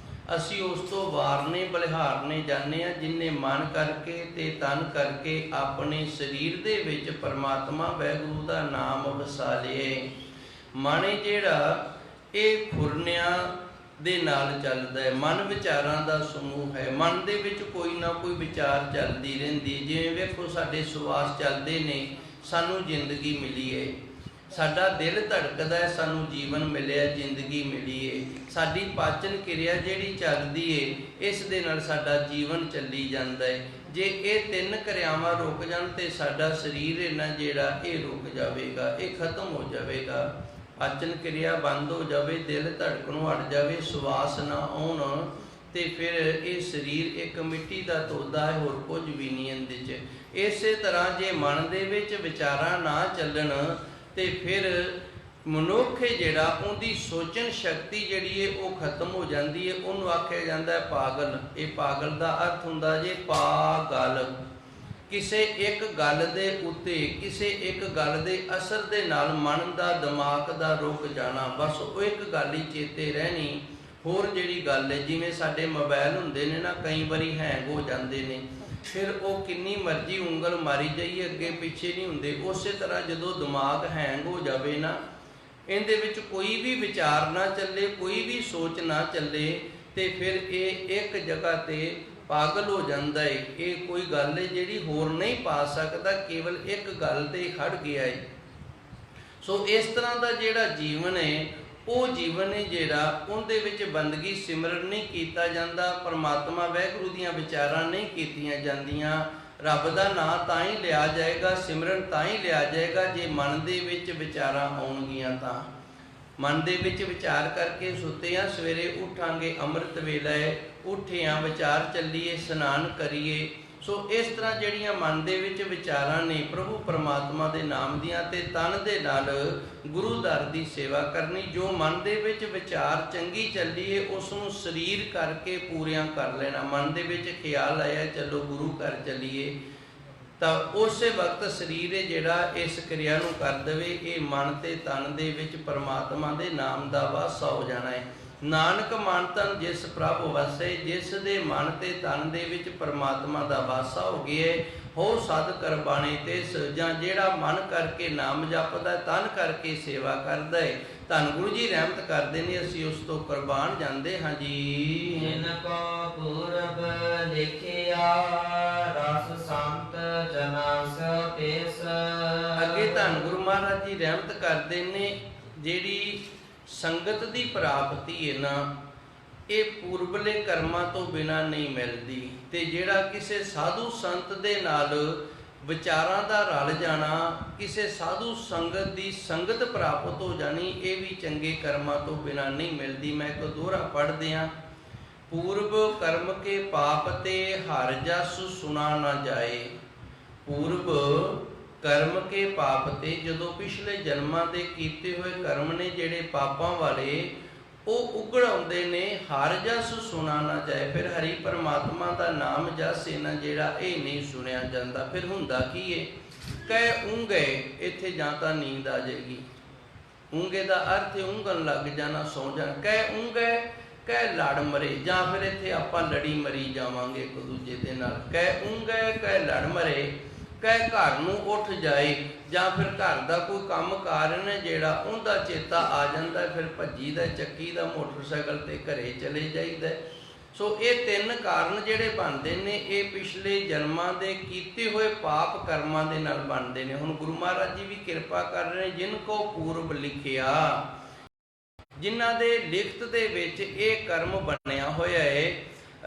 ਅਸੀਂ ਉਸ ਤੋਂ ਵਾਰਨੇ ਬਲਿਹਾਰਨੇ ਜਾਂਦੇ ਹਾਂ, ਜਿਨਨੇ ਮਨ ਕਰਕੇ ਤੇ ਤਨ ਕਰਕੇ ਆਪਣੇ ਸਰੀਰ ਦੇ ਵਿੱਚ ਪਰਮਾਤਮਾ ਵਾਹਿਗੁਰੂ ਦਾ ਨਾਮ ਵਸਾ ਲਏ। ਮਨ ਜਿਹੜਾ ਇਹ ਫੁਰਨਿਆਂ ਦੇ ਨਾਲ ਚੱਲਦਾ ਹੈ। ਮਨ ਵਿਚਾਰਾਂ ਦਾ ਸਮੂਹ ਹੈ। ਮਨ ਦੇ ਵਿੱਚ ਕੋਈ ਨਾ ਕੋਈ ਵਿਚਾਰ ਚੱਲਦੀ ਰਹਿੰਦੀ। ਜਿਵੇਂ ਵੇਖੋ ਸਾਡੇ ਸਵਾਸ ਚੱਲਦੇ ਨੇ, ਸਾਨੂੰ ਜ਼ਿੰਦਗੀ ਮਿਲੀ ਹੈ। ਸਾਡਾ ਦਿਲ ਧੜਕਦਾ ਹੈ, ਸਾਨੂੰ ਜੀਵਨ ਮਿਲਿਆ, ਜ਼ਿੰਦਗੀ ਮਿਲੀ ਹੈ। ਸਾਡੀ ਪਾਚਨ ਕਿਰਿਆ ਜਿਹੜੀ ਚੱਲਦੀ ਹੈ, ਇਸ ਦੇ ਨਾਲ ਸਾਡਾ ਜੀਵਨ ਚੱਲੀ ਜਾਂਦਾ ਹੈ। ਜੇ ਇਹ ਤਿੰਨ ਕਿਰਿਆਵਾਂ ਰੁਕ ਜਾਣ ਤੇ ਸਾਡਾ ਸਰੀਰ ਹੈ ਨਾ ਜਿਹੜਾ ਇਹ ਰੁਕ ਜਾਵੇਗਾ, ਇਹ ਖਤਮ ਹੋ ਜਾਵੇਗਾ। ਪਾਚਨ ਕਿਰਿਆ ਬੰਦ ਹੋ ਜਾਵੇ, ਦਿਲ ਧੜਕਣੋਂ ਹਟ ਜਾਵੇ, ਸਵਾਸ ਨਾ ਆਉਣ, ਤੇ ਫਿਰ ਇਹ ਸਰੀਰ ਇੱਕ ਮਿੱਟੀ ਦਾ ਤੋਦਾ ਹੈ, ਹੋਰ ਕੁਝ ਵੀ ਨਹੀਂ ਇਹਦੇ 'ਚ। ਇਸੇ ਤਰ੍ਹਾਂ ਜੇ ਮਨ ਦੇ ਵਿੱਚ ਵਿਚਾਰਾਂ ਨਾ ਚੱਲਣ ਤੇ ਫਿਰ ਮਨੁੱਖ ਜਿਹੜਾ ਉਹਦੀ ਸੋਚਣ ਸ਼ਕਤੀ ਜਿਹੜੀ ਹੈ ਉਹ ਖਤਮ ਹੋ ਜਾਂਦੀ ਹੈ। ਉਹਨੂੰ ਆਖਿਆ ਜਾਂਦਾ ਹੈ ਪਾਗਲ। ਇਹ ਪਾਗਲ ਦਾ ਅਰਥ ਹੁੰਦਾ ਜੇ ਪਾਗਲ। ਕਿਸੇ ਇੱਕ ਗੱਲ ਦੇ ਉੱਤੇ, ਕਿਸੇ ਇੱਕ ਗੱਲ ਦੇ ਅਸਰ ਦੇ ਨਾਲ ਮਨ ਦਾ, ਦਿਮਾਗ ਦਾ ਰੁਕ ਜਾਣਾ, ਬਸ ਉਹ ਇੱਕ ਗੱਲ ਹੀ ਚੇਤੇ ਰਹਿਣੀ। ਹੋਰ ਜਿਹੜੀ ਗੱਲ ਹੈ, ਜਿਵੇਂ ਸਾਡੇ ਮੋਬਾਈਲ ਹੁੰਦੇ ਨੇ ਨਾ, ਕਈ ਵਾਰੀ ਹੈਂਗ ਹੋ ਜਾਂਦੇ ਨੇ, ਫਿਰ ਉਹ ਕਿੰਨੀ ਮਰਜ਼ੀ ਉਂਗਲ ਮਾਰੀ ਜਾਈਏ ਅੱਗੇ ਪਿੱਛੇ ਨਹੀਂ ਹੁੰਦੇ। ਉਸੇ ਤਰ੍ਹਾਂ ਜਦੋਂ ਦਿਮਾਗ ਹੈਂਗ ਹੋ ਜਾਵੇ ਨਾ, ਇਹਦੇ ਵਿੱਚ ਕੋਈ ਵੀ ਵਿਚਾਰ ਨਾ ਚੱਲੇ, ਕੋਈ ਵੀ ਸੋਚ ਨਾ ਚੱਲੇ, ਤੇ ਫਿਰ ਇਹ ਇੱਕ ਜਗ੍ਹਾ ਤੇ ਪਾਗਲ ਹੋ ਜਾਂਦਾ ਹੈ। ਇਹ ਕੋਈ ਗੱਲ ਹੈ ਜਿਹੜੀ ਹੋਰ ਨਹੀਂ ਪਾ ਸਕਦਾ, ਕੇਵਲ ਇੱਕ ਗੱਲ ਤੇ ਖੜ ਗਿਆ ਹੈ। ਸੋ ਇਸ ਤਰ੍ਹਾਂ ਦਾ ਜਿਹੜਾ ਜੀਵਨ ਹੈ, ਉਹ ਜੀਵਨ ਹੈ ਜਿਹੜਾ ਉਹਦੇ ਵਿੱਚ ਬੰਦਗੀ ਸਿਮਰਨ ਨਹੀਂ ਕੀਤਾ ਜਾਂਦਾ, ਪਰਮਾਤਮਾ ਵਾਹਿਗੁਰੂ ਦੀਆਂ ਵਿਚਾਰਾਂ ਨਹੀਂ ਕੀਤੀਆਂ ਜਾਂਦੀਆਂ। ਰੱਬ ਦਾ ਨਾਂ ਤਾਂ ਹੀ ਲਿਆ ਜਾਏਗਾ, ਸਿਮਰਨ ਤਾਂ ਹੀ ਲਿਆ ਜਾਏਗਾ ਜੇ ਮਨ ਦੇ ਵਿੱਚ ਵਿਚਾਰਾਂ ਆਉਣਗੀਆਂ। ਤਾਂ ਮਨ ਦੇ ਵਿੱਚ ਵਿਚਾਰ ਕਰਕੇ ਸੁੱਤੇ ਹਾਂ, ਸਵੇਰੇ ਉੱਠਾਂਗੇ, ਅੰਮ੍ਰਿਤ ਵੇਲਾ ਹੈ, ਉੱਠੇ ਹਾਂ, ਵਿਚਾਰ ਚੱਲੀਏ, ਇਸ਼ਨਾਨ ਕਰੀਏ, ਸੋ ਇਸ ਤਰ੍ਹਾਂ ਜਿਹੜੀਆਂ ਮਨ ਦੇ ਵਿੱਚ ਵਿਚਾਰਾਂ ਨੇ ਪ੍ਰਭੂ ਪਰਮਾਤਮਾ ਦੇ ਨਾਮ ਦੀਆਂ, ਤੇ ਤਨ ਦੇ ਨਾਲ ਗੁਰੂ ਦਰ ਦੀ ਸੇਵਾ ਕਰਨੀ। ਜੋ ਮਨ ਦੇ ਵਿੱਚ ਵਿਚਾਰ ਚੰਗੀ ਚੱਲੀਏ ਉਸ ਨੂੰ ਸਰੀਰ ਕਰਕੇ ਪੂਰੀਆਂ ਕਰ ਲੈਣਾ। ਮਨ ਦੇ ਵਿੱਚ ਖਿਆਲ ਆਇਆ ਚਲੋ ਗੁਰੂ ਘਰ ਚੱਲੀਏ, ਤਾਂ ਉਸੇ ਵਕਤ ਸਰੀਰ ਹੈ ਜਿਹੜਾ ਇਸ ਕਿਰਿਆ ਨੂੰ ਕਰ ਦੇਵੇ। ਇਹ ਮਨ ਤੇ ਤਨ ਦੇ ਵਿੱਚ ਪਰਮਾਤਮਾ ਦੇ ਨਾਮ ਦਾ ਵਾਸਾ ਹੋ ਜਾਣਾ ਹੈ। ਨਾਨਕ ਮਨ ਤਨ ਜਿਸ ਪ੍ਰਭ ਵਸੈ, ਜਿਸ ਦੇ ਮਨ ਤੇ ਤਨ ਦੇ ਵਿੱਚ ਪਰਮਾਤਮਾ ਦਾ ਵਾਸਾ ਹੋ ਗਿਆ ਹੋ ਸਦ ਕਰਬਾਣੇ ਤਿਸ, ਜਾਂ ਜਿਹੜਾ ਮਨ ਕਰਕੇ ਨਾਮ ਜਪਦਾ ਤਨ ਕਰਕੇ ਸੇਵਾ ਕਰਦਾ ਹੈ। ਧੰਨ ਗੁਰੂ ਜੀ ਰਹਿਮਤ ਕਰਦੇ ਨੇ, ਅਸੀਂ ਉਸ ਤੋਂ ਕੁਰਬਾਨ ਜਾਂਦੇ ਹਾਂ ਜੀ। ਜਿਨ ਕੋ ਪੂਰਬ ਲਿਖਿਆ ਰਸ ਸੰਤ ਜਨਾ ਸੋ ਤਿਸ। ਅੱਗੇ ਧੰਨ ਗੁਰੂ ਮਹਾਰਾਜ ਜੀ ਰਹਿਮਤ ਕਰਦੇ ਨੇ, ਜਿਹੜੀ ਸੰਗਤ ਦੀ ਪ੍ਰਾਪਤੀ ਹੈ ਨਾ, ਇਹ ਪੂਰਬਲੇ ਕਰਮਾਂ ਤੋਂ ਬਿਨਾਂ ਨਹੀਂ ਮਿਲਦੀ। ਤੇ ਜਿਹੜਾ ਕਿਸੇ ਸਾਧੂ ਸੰਤ ਦੇ ਨਾਲ ਵਿਚਾਰਾਂ ਦਾ ਰਲ ਜਾਣਾ, ਕਿਸੇ ਸਾਧੂ ਸੰਗਤ ਦੀ ਸੰਗਤ ਪ੍ਰਾਪਤ ਹੋ ਜਾਣੀ, ਇਹ ਵੀ ਚੰਗੇ ਕਰਮਾਂ ਤੋਂ ਬਿਨਾਂ ਨਹੀਂ ਮਿਲਦੀ। ਮੈਂ ਇੱਕ ਦੋਹਰਾ ਪੜ੍ਹਦੇ ਹਾਂ। ਪੂਰਬ ਕਰਮ ਕੇ ਪਾਪ ਤੇ ਹਰ ਜਸ ਸੁਣਾ ਨਾ ਜਾਏ। ਪੂਰਬ ਕਰਮ ਕੇ ਪਾਪ ਤੇ, ਜਦੋਂ ਪਿਛਲੇ ਜਨਮਾਂ ਦੇ ਕੀਤੇ ਹੋਏ ਕਰਮ ਨੇ ਜਿਹੜੇ ਪਾਪਾਂ ਵਾਲੇ, ਉਹ ਉਗੜ ਆਉਂਦੇ ਨੇ। ਹਰ ਜਸ ਸੁਣਾ ਨਾ ਜਾਏ, ਫਿਰ ਹਰੀ ਪਰਮਾਤਮਾ ਦਾ ਨਾਮ ਜਸ ਇਹਨਾਂ ਜਿਹੜਾ ਇਹ ਨਹੀਂ ਸੁਣਿਆ ਜਾਂਦਾ। ਫਿਰ ਹੁੰਦਾ ਕੀ ਹੈ? ਕਹਿ ਉਂਗੇ, ਇੱਥੇ ਜਾਂ ਤਾਂ ਨੀਂਦ ਆ ਜਾਏਗੀ। ਉਂਗੇ ਦਾ ਅਰਥ ਹੈ ਉਂਗਣ ਲੱਗ ਜਾਣਾ, ਸੌ ਜਾਣਾ। ਕਹਿ ਉਂਗੇ, ਕਹਿ ਲੜ ਮਰੇ, ਜਾਂ ਫਿਰ ਇੱਥੇ ਆਪਾਂ ਲੜੀ ਮਰੀ ਜਾਵਾਂਗੇ ਇੱਕ ਦੂਜੇ ਦੇ ਨਾਲ। ਕਹਿ ਉਂਗੇ, ਕਹਿ ਲੜ ਮਰੇ, ਕਹਿ ਘਰ ਨੂੰ ਉੱਠ ਜਾਏ, ਜਾਂ ਫਿਰ ਘਰ ਦਾ ਕੋਈ ਕੰਮ ਕਾਰਨ ਹੈ ਜਿਹੜਾ ਉਹਦਾ ਚੇਤਾ ਆ ਜਾਂਦਾ, ਫਿਰ ਭੱਜੀ ਦਾ ਚੱਕੀ ਦਾ ਮੋਟਰਸਾਈਕਲ ਤੇ ਘਰੇ ਚਲੇ ਜਾਈਦਾ। ਸੋ ਇਹ ਤਿੰਨ ਕਾਰਨ ਜਿਹੜੇ ਬਣਦੇ ਨੇ, ਇਹ ਪਿਛਲੇ ਜਨਮਾਂ ਦੇ ਕੀਤੇ ਹੋਏ ਪਾਪ ਕਰਮਾਂ ਦੇ ਨਾਲ ਬਣਦੇ ਨੇ। ਹੁਣ ਗੁਰੂ ਮਹਾਰਾਜ ਜੀ ਵੀ ਕਿਰਪਾ ਕਰ ਰਹੇ ਨੇ, ਜਿਨ ਕੋ ਪੂਰਬ ਲਿਖਿਆ, ਜਿਨ੍ਹਾਂ ਦੇ ਲਿਖਤ ਦੇ ਵਿੱਚ ਇਹ ਕਰਮ ਬਣਿਆ ਹੋਇਆ ਹੈ।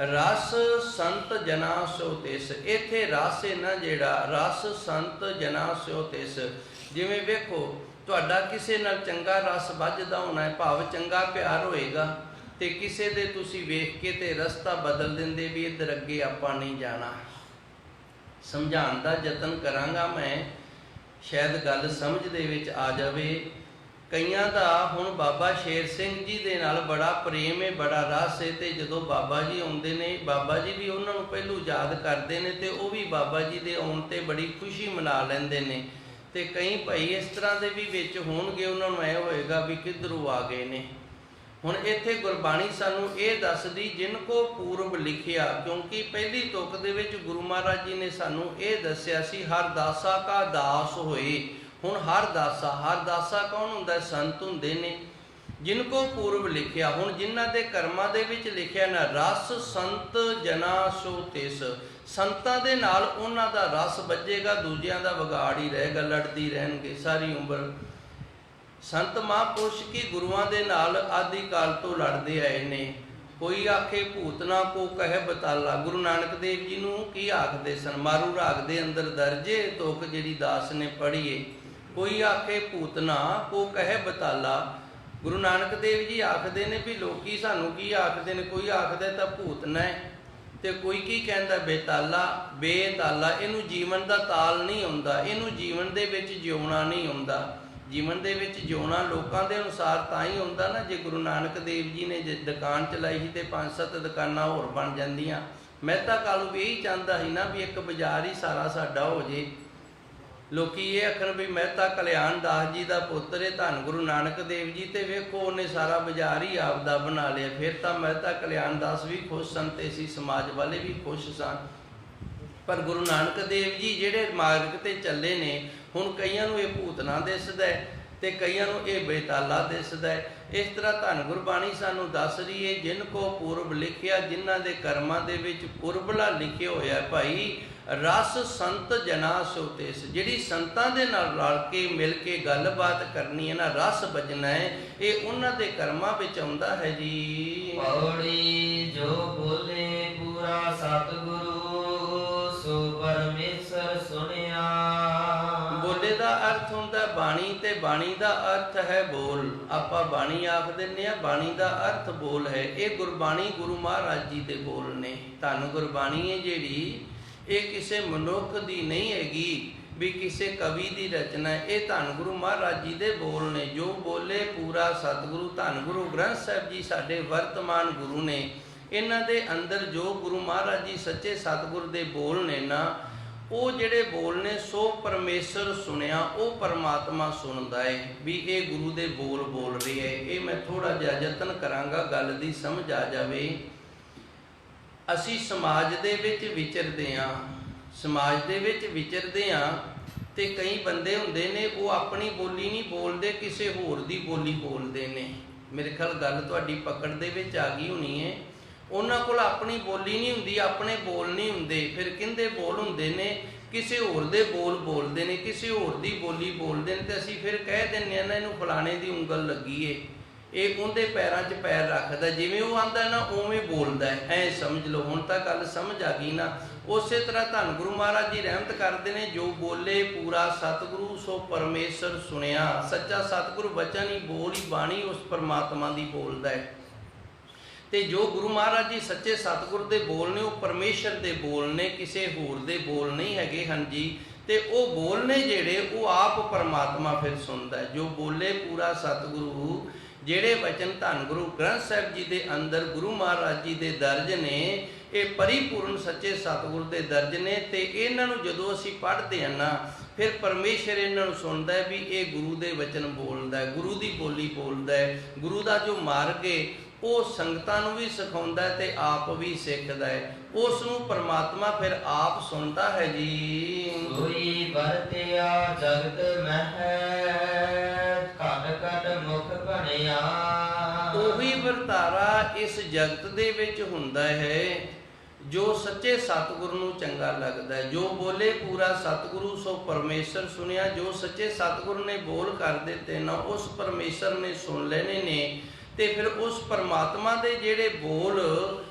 ਰਸ ਸੰਤ ਜਨਾ ਸੋ ਤਿਸ, ਇੱਥੇ ਰਸ ਹੈ ਨਾ ਜਿਹੜਾ, ਰਸ ਸੰਤ ਜਨਾ ਸੋ ਤਿਸ। ਜਿਵੇਂ ਵੇਖੋ, ਤੁਹਾਡਾ ਕਿਸੇ ਨਾਲ ਚੰਗਾ ਰਸ ਵੱਜਦਾ ਹੋਣਾ ਹੈ, ਭਾਵ ਚੰਗਾ ਪਿਆਰ ਹੋਏਗਾ, ਤੇ ਕਿਸੇ ਦੇ ਤੁਸੀਂ ਵੇਖ ਕੇ ਤੇ ਰਸਤਾ ਬਦਲ ਦਿੰਦੇ ਵੀ ਇੱਧਰ ਅੱਗੇ ਆਪਾਂ ਨਹੀਂ ਜਾਣਾ। ਸਮਝਾਉਣ ਦਾ ਯਤਨ ਕਰਾਂਗਾ ਮੈਂ, ਸ਼ਾਇਦ ਗੱਲ ਸਮਝ ਦੇ ਵਿੱਚ ਆ ਜਾਵੇ। ਕਈਆਂ ਦਾ ਹੁਣ ਬਾਬਾ ਸ਼ੇਰ ਸਿੰਘ ਜੀ ਦੇ ਨਾਲ ਬੜਾ ਪ੍ਰੇਮ ਹੈ, ਬੜਾ ਰਸ ਹੈ, ਤੇ ਜਦੋਂ ਬਾਬਾ ਜੀ ਆਉਂਦੇ ਨੇ, ਬਾਬਾ ਜੀ ਵੀ ਉਹਨਾਂ ਨੂੰ ਪਹਿਲੋਂ ਯਾਦ ਕਰਦੇ ਨੇ, ਤੇ ਉਹ ਵੀ ਬਾਬਾ ਜੀ ਦੇ ਆਉਣ ਤੇ ਬੜੀ ਖੁਸ਼ੀ ਮਨਾ ਲੈਂਦੇ ਨੇ। ਤੇ ਕਈ ਭਾਈ ਇਸ ਤਰ੍ਹਾਂ ਦੇ ਵੀ ਵਿੱਚ ਹੋਣਗੇ, ਉਹਨਾਂ ਨੂੰ ਐ ਹੋਏਗਾ ਵੀ ਕਿੱਧਰੋਂ ਆ ਗਏ ਨੇ। ਹੁਣ ਇੱਥੇ ਗੁਰਬਾਣੀ ਸਾਨੂੰ ਇਹ ਦੱਸਦੀ, ਜਿਨ ਕੋ ਪੂਰਬ ਲਿਖਿਆ, ਕਿਉਂਕਿ ਪਹਿਲੀ ਤੁਕ ਦੇ ਵਿੱਚ ਗੁਰੂ ਮਹਾਰਾਜ ਜੀ ਨੇ ਸਾਨੂੰ ਇਹ ਦੱਸਿਆ ਸੀ, ਹਰ ਦਾਸਾ ਕਾ ਦਾਸ ਹੋਏ। ਹੁਣ ਹਰ ਦਾਸਾ ਕੌਣ ਹੁੰਦਾ? ਸੰਤ ਹੁੰਦੇ ਨੇ। ਜਿਨ ਕੋ ਪੂਰਬ ਲਿਖਿਆ, ਹੁਣ ਜਿਨ੍ਹਾਂ ਦੇ ਕਰਮਾਂ ਦੇ ਵਿੱਚ ਲਿਖਿਆ ਨਾ, ਰਸ ਸੰਤ ਜਨਾ ਸੋ ਤਿਸ, ਸੰਤਾਂ ਦੇ ਨਾਲ ਉਹਨਾਂ ਦਾ ਰਸ ਵੱਜੇਗਾ, ਦੂਜਿਆਂ ਦਾ ਵਿਗਾੜ ਹੀ ਰਹੇਗਾ, ਲੜਦੀ ਰਹਿਣਗੇ ਸਾਰੀ ਉਮਰ। ਸੰਤ ਮਹਾਂਪੁਰਸ਼ ਕੀ ਗੁਰੂਆਂ ਦੇ ਨਾਲ ਆਦਿ ਕਾਲ ਤੋਂ ਲੜਦੇ ਆਏ ਨੇ। ਕੋਈ ਆਖੇ ਭੂਤਨਾ ਕੋ ਕਹਿ ਬਤਾਲਾ, ਗੁਰੂ ਨਾਨਕ ਦੇਵ ਜੀ ਨੂੰ ਕੀ ਆਖਦੇ ਸਨ? ਮਾਰੂ ਰਾਗ ਦੇ ਅੰਦਰ ਦਰਜੇ ਤੁਕ ਜਿਹੜੀ ਦਾਸ ਨੇ ਪੜ੍ਹੀਏ। ਕੋਈ ਆਖੇ ਭੂਤਨਾ ਕੋ ਕਹਿ ਬਤਾਲਾ, ਗੁਰੂ ਨਾਨਕ ਦੇਵ ਜੀ ਆਖਦੇ ਨੇ ਵੀ ਲੋਕੀ ਸਾਨੂੰ ਕੀ ਆਖਦੇ ਨੇ? ਕੋਈ ਆਖਦਾ ਤਾਂ ਭੂਤਨਾ ਹੈ, ਤੇ ਕੋਈ ਕੀ ਕਹਿੰਦਾ ਬੇਤਾਲਾ। ਬੇਤਾਲਾ, ਇਹਨੂੰ ਜੀਵਨ ਦਾ ਤਾਲ ਨਹੀਂ ਆਉਂਦਾ, ਇਹਨੂੰ ਜੀਵਨ ਦੇ ਵਿੱਚ ਜਿਉਣਾ ਨਹੀਂ ਆਉਂਦਾ। ਜੀਵਨ ਦੇ ਵਿੱਚ ਜਿਉਣਾ ਲੋਕਾਂ ਦੇ ਅਨੁਸਾਰ ਤਾਂ ਹੀ ਹੁੰਦਾ ਨਾ, ਜੇ ਗੁਰੂ ਨਾਨਕ ਦੇਵ ਜੀ ਨੇ ਜੇ ਦੁਕਾਨ ਚਲਾਈ ਸੀ ਤੇ 5-7 ਦੁਕਾਨਾਂ ਹੋਰ ਬਣ ਜਾਂਦੀਆਂ। ਮਹਿਤਾ ਕਾਲੂ ਵੀ ਇਹੀ ਚਾਹੁੰਦਾ ਸੀ ਨਾ ਵੀ ਇੱਕ ਬਾਜ਼ਾਰ ਹੀ ਸਾਰਾ ਸਾਡਾ ਹੋ ਜੇ। ਲੋਕੀ ਇਹ ਆਖਣ ਵੀ ਮਹਿਤਾ ਕਲਿਆਣ ਦਾਸ ਜੀ ਦਾ ਪੁੱਤਰ ਹੈ ਧੰਨ ਗੁਰੂ ਨਾਨਕ ਦੇਵ ਜੀ, ਤੇ ਵੇਖੋ ਉਹਨੇ ਸਾਰਾ ਬਾਜ਼ਾਰ ਹੀ ਆਪਦਾ ਬਣਾ ਲਿਆ। ਫਿਰ ਤਾਂ ਮਹਿਤਾ ਕਲਿਆਣ ਦਾਸ ਵੀ ਖੁਸ਼ ਸਨ ਤੇ ਅਸੀਂ ਸਮਾਜ ਵਾਲੇ ਵੀ ਖੁਸ਼ ਸਨ। ਪਰ ਗੁਰੂ ਨਾਨਕ ਦੇਵ ਜੀ ਜਿਹੜੇ ਮਾਰਗ ਤੇ ਚੱਲੇ ਨੇ, ਹੁਣ ਕਈਆਂ ਨੂੰ ਇਹ ਭੂਤਨਾ ਦਿਸਦਾ ਤੇ ਕਈਆਂ ਨੂੰ ਇਹ ਬੇਤਾਲਾ ਦਿਸਦਾ। ਇਸ ਤਰ੍ਹਾਂ ਧੰਨ ਗੁਰਬਾਣੀ ਸਾਨੂੰ ਦੱਸ ਰਹੀ ਹੈ, ਜਿਨ ਕੋ ਪੂਰਬ ਲਿਖਿਆ, ਜਿਨ੍ਹਾਂ ਦੇ ਕਰਮਾਂ ਦੇ ਵਿੱਚ ਪੁਰਬਲਾ ਲਿਖਿਆ ਹੋਇਆ ਭਾਈ। ਰਸ ਸੰਤ ਜਨਾ ਸੋ ਤਿਸ, ਜਿਹੜੀ ਸੰਤਾਂ ਦੇ ਨਾਲ ਰਲ ਕੇ ਮਿਲ ਕੇ ਗੱਲਬਾਤ ਕਰਨੀ ਹੈ ਨਾ, ਰਸ ਵੱਜਣਾ ਹੈ, ਇਹ ਉਹਨਾਂ ਦੇ ਕਰਮਾਂ ਵਿੱਚ ਆਉਂਦਾ ਹੈ ਜੀ। ਪੌੜੀ ਜੋ ਬੋਲੇ ਪੂਰਾ ਸਤਿਗੁਰੂ, ਸੋ ਪਰਮੇਸ਼ਰ ਸੁਣਿਆ। ਬੋਲੇ ਦਾ ਅਰਥ ਹੁੰਦਾ ਬਾਣੀ, ਤੇ ਬਾਣੀ ਦਾ ਅਰਥ ਹੈ ਬੋਲ। ਆਪਾਂ ਬਾਣੀ ਆਖ ਦਿੰਦੇ ਹਾਂ, ਬਾਣੀ ਦਾ ਅਰਥ ਬੋਲ ਹੈ। ਇਹ ਗੁਰਬਾਣੀ ਗੁਰੂ ਮਹਾਰਾਜ ਜੀ ਦੇ ਬੋਲ ਨੇ। ਧੰਨ ਗੁਰਬਾਣੀ ਹੈ ਜਿਹੜੀ, ਇਹ ਕਿਸੇ ਮਨੁੱਖ ਦੀ ਨਹੀਂ ਹੈਗੀ ਵੀ ਕਿਸੇ ਕਵੀ ਦੀ ਰਚਨਾ ਹੈ। ਇਹ ਧੰਨ ਗੁਰੂ ਮਹਾਰਾਜ ਜੀ ਦੇ ਬੋਲ ਨੇ। ਜੋ ਬੋਲੇ ਪੂਰਾ ਸਤਿਗੁਰੂ ਧੰਨ ਗੁਰੂ ਗ੍ਰੰਥ ਸਾਹਿਬ ਜੀ ਸਾਡੇ ਵਰਤਮਾਨ ਗੁਰੂ ਨੇ। ਇਹਨਾਂ ਦੇ ਅੰਦਰ ਜੋ ਗੁਰੂ ਮਹਾਰਾਜ ਜੀ ਸੱਚੇ ਸਤਿਗੁਰ ਦੇ ਬੋਲ ਨੇ ਨਾ, ਉਹ ਜਿਹੜੇ ਬੋਲ ਨੇ ਸੋ ਪਰਮੇਸ਼ਰ ਸੁਣਿਆ, ਉਹ ਪਰਮਾਤਮਾ ਸੁਣਦਾ ਹੈ ਵੀ ਇਹ ਗੁਰੂ ਦੇ ਬੋਲ ਬੋਲ ਰਹੇ ਹੈ। ਇਹ ਮੈਂ ਥੋੜਾ ਜਿਹਾ ਯਤਨ ਕਰਾਂਗਾ ਗੱਲ ਦੀ ਸਮਝ ਆ ਜਾਵੇ। ਅਸੀਂ ਸਮਾਜ ਦੇ ਵਿੱਚ ਵਿਚਰਦੇ ਹਾਂ, ਸਮਾਜ ਦੇ ਵਿੱਚ ਵਿਚਰਦੇ ਹਾਂ ਤੇ ਕਈ ਬੰਦੇ ਹੁੰਦੇ ਨੇ ਉਹ ਆਪਣੀ ਬੋਲੀ ਨਹੀਂ ਬੋਲਦੇ, ਕਿਸੇ ਹੋਰ ਦੀ ਬੋਲੀ ਬੋਲਦੇ ਨੇ। ਮੇਰੇ ਖਿਆਲ ਗੱਲ ਤੁਹਾਡੀ ਪਕੜ ਦੇ ਵਿੱਚ ਆ ਗਈ ਹੋਣੀ ਹੈ। ਉਹਨਾਂ ਕੋਲ ਆਪਣੀ ਬੋਲੀ ਨਹੀਂ ਹੁੰਦੀ, ਆਪਣੇ ਬੋਲ ਨਹੀਂ ਹੁੰਦੇ, ਫਿਰ ਕਿਹਦੇ ਬੋਲ ਹੁੰਦੇ ਨੇ? ਕਿਸੇ ਹੋਰ ਦੇ ਬੋਲ ਬੋਲਦੇ ਨੇ, ਕਿਸੇ ਹੋਰ ਦੀ ਬੋਲੀ ਬੋਲਦੇ ਨੇ, ਤੇ ਅਸੀਂ ਫਿਰ ਕਹਿ ਦਿੰਦੇ ਹਾਂ ਨਾ ਇਹਨੂੰ ਫਲਾਣੇ ਦੀ ਉਂਗਲ ਲੱਗੀ ਏ, ਇਹ ਉਹਦੇ ਪੈਰਾਂ 'ਚ ਪੈਰ ਰੱਖਦਾ, ਜਿਵੇਂ ਉਹ ਆਂਦਾ ਨਾ ਉਵੇਂ ਬੋਲਦਾ ਹੈ। ਐ ਸਮਝ ਲਓ। ਹੁਣ ਤਾਂ ਗੱਲ ਸਮਝ ਆ ਗਈ ਨਾ। ਉਸੇ ਤਰ੍ਹਾਂ ਧੰਨ ਗੁਰੂ ਮਹਾਰਾਜ ਜੀ ਰਹਿਮਤ ਕਰਦੇ ਨੇ, ਜੋ ਬੋਲੇ ਪੂਰਾ ਸਤਿਗੁਰੂ ਸੋ ਪਰਮੇਸ਼ਰ ਸੁਣਿਆ। ਸੱਚਾ ਸਤਿਗੁਰੂ ਬਚਨ ਹੀ ਬੋਲ ਹੀ ਬਾਣੀ ਉਸ ਪਰਮਾਤਮਾ ਦੀ ਬੋਲਦਾ ਹੈ। ਤੇ ਜੋ ਗੁਰੂ ਮਹਾਰਾਜ ਜੀ ਸੱਚੇ ਸਤਿਗੁਰ ਦੇ ਬੋਲ ਨੇ, ਉਹ ਪਰਮੇਸ਼ਰ ਦੇ ਬੋਲ ਨੇ, ਕਿਸੇ ਹੋਰ ਦੇ ਬੋਲ ਨਹੀਂ ਹੈਗੇ ਹਨ ਜੀ। ਤੇ ਉਹ ਬੋਲ ਨੇ ਜਿਹੜੇ, ਉਹ ਆਪ ਪਰਮਾਤਮਾ ਫਿਰ ਸੁਣਦਾ ਹੈ। ਜੋ ਬੋਲੇ ਪੂਰਾ ਸਤਿਗੁਰੂ, ਜਿਹੜੇ ਵਚਨ ਧੰਨ ਗੁਰੂ ਗ੍ਰੰਥ ਸਾਹਿਬ ਜੀ ਦੇ ਅੰਦਰ ਗੁਰੂ ਮਹਾਰਾਜ ਜੀ ਦੇ ਦਰਜ ਨੇ, ਇਹ ਪਰਿਪੂਰਨ ਸੱਚੇ ਸਤਿਗੁਰ ਦੇ ਦਰਜ ਨੇ। ਤੇ ਇਹਨਾਂ ਨੂੰ ਜਦੋਂ ਅਸੀਂ ਪੜ੍ਹਦੇ ਹਾਂ ਨਾ, ਫਿਰ ਪਰਮੇਸ਼ਰ ਇਹਨਾਂ ਨੂੰ ਸੁਣਦਾ ਹੈ ਵੀ ਇਹ ਗੁਰੂ ਦੇ ਵਚਨ ਬੋਲਦਾ ਹੈ, ਗੁਰੂ ਦੀ ਬੋਲੀ ਬੋਲਦਾ ਹੈ। ਗੁਰੂ ਦਾ ਜੋ ਮਾਰਗ ਹੈ ਉਹ ਸੰਗਤਾਂ ਨੂੰ ਵੀ ਸਿਖਾਉਂਦਾ ਹੈ ਤੇ ਆਪ ਵੀ ਸਿੱਖਦਾ ਹੈ। ਉਸ ਨੂੰ ਪਰਮਾਤਮਾ ਫਿਰ ਆਪ ਸੁਣਦਾ ਹੈ ਜੀ। ਕੋਈ ਵਰਤਿਆ ਜਗਤ ਮਹਿ ਘਟ ਘਟ ਮੁਖ ਬਣਿਆ। ਉਹੀ ਵਰਤਾਰਾ ਇਸ ਜਗਤ ਦੇ ਵਿੱਚ ਹੁੰਦਾ ਹੈ ਜੋ ਸੱਚੇ ਸਤਿਗੁਰੂ ਨੂੰ ਚੰਗਾ ਲੱਗਦਾ ਹੈ। ਜੋ ਬੋਲੇ ਪੂਰਾ ਸਤਿਗੁਰੂ ਸੋ ਪਰਮੇਸ਼ਰ ਸੁਣਿਆ। ਜੋ ਸੱਚੇ ਸਤਿਗੁਰੂ ਨੇ ਬੋਲ ਕਰ ਦਿੱਤੇ ਨਾ, ਉਸ ਪਰਮੇਸ਼ਰ ਨੇ ਸੁਣ ਲੈਣੇ ਨੇ। ਤੇ ਫਿਰ ਉਸ ਪਰਮਾਤਮਾ ਦੇ ਜਿਹੜੇ ਬੋਲ,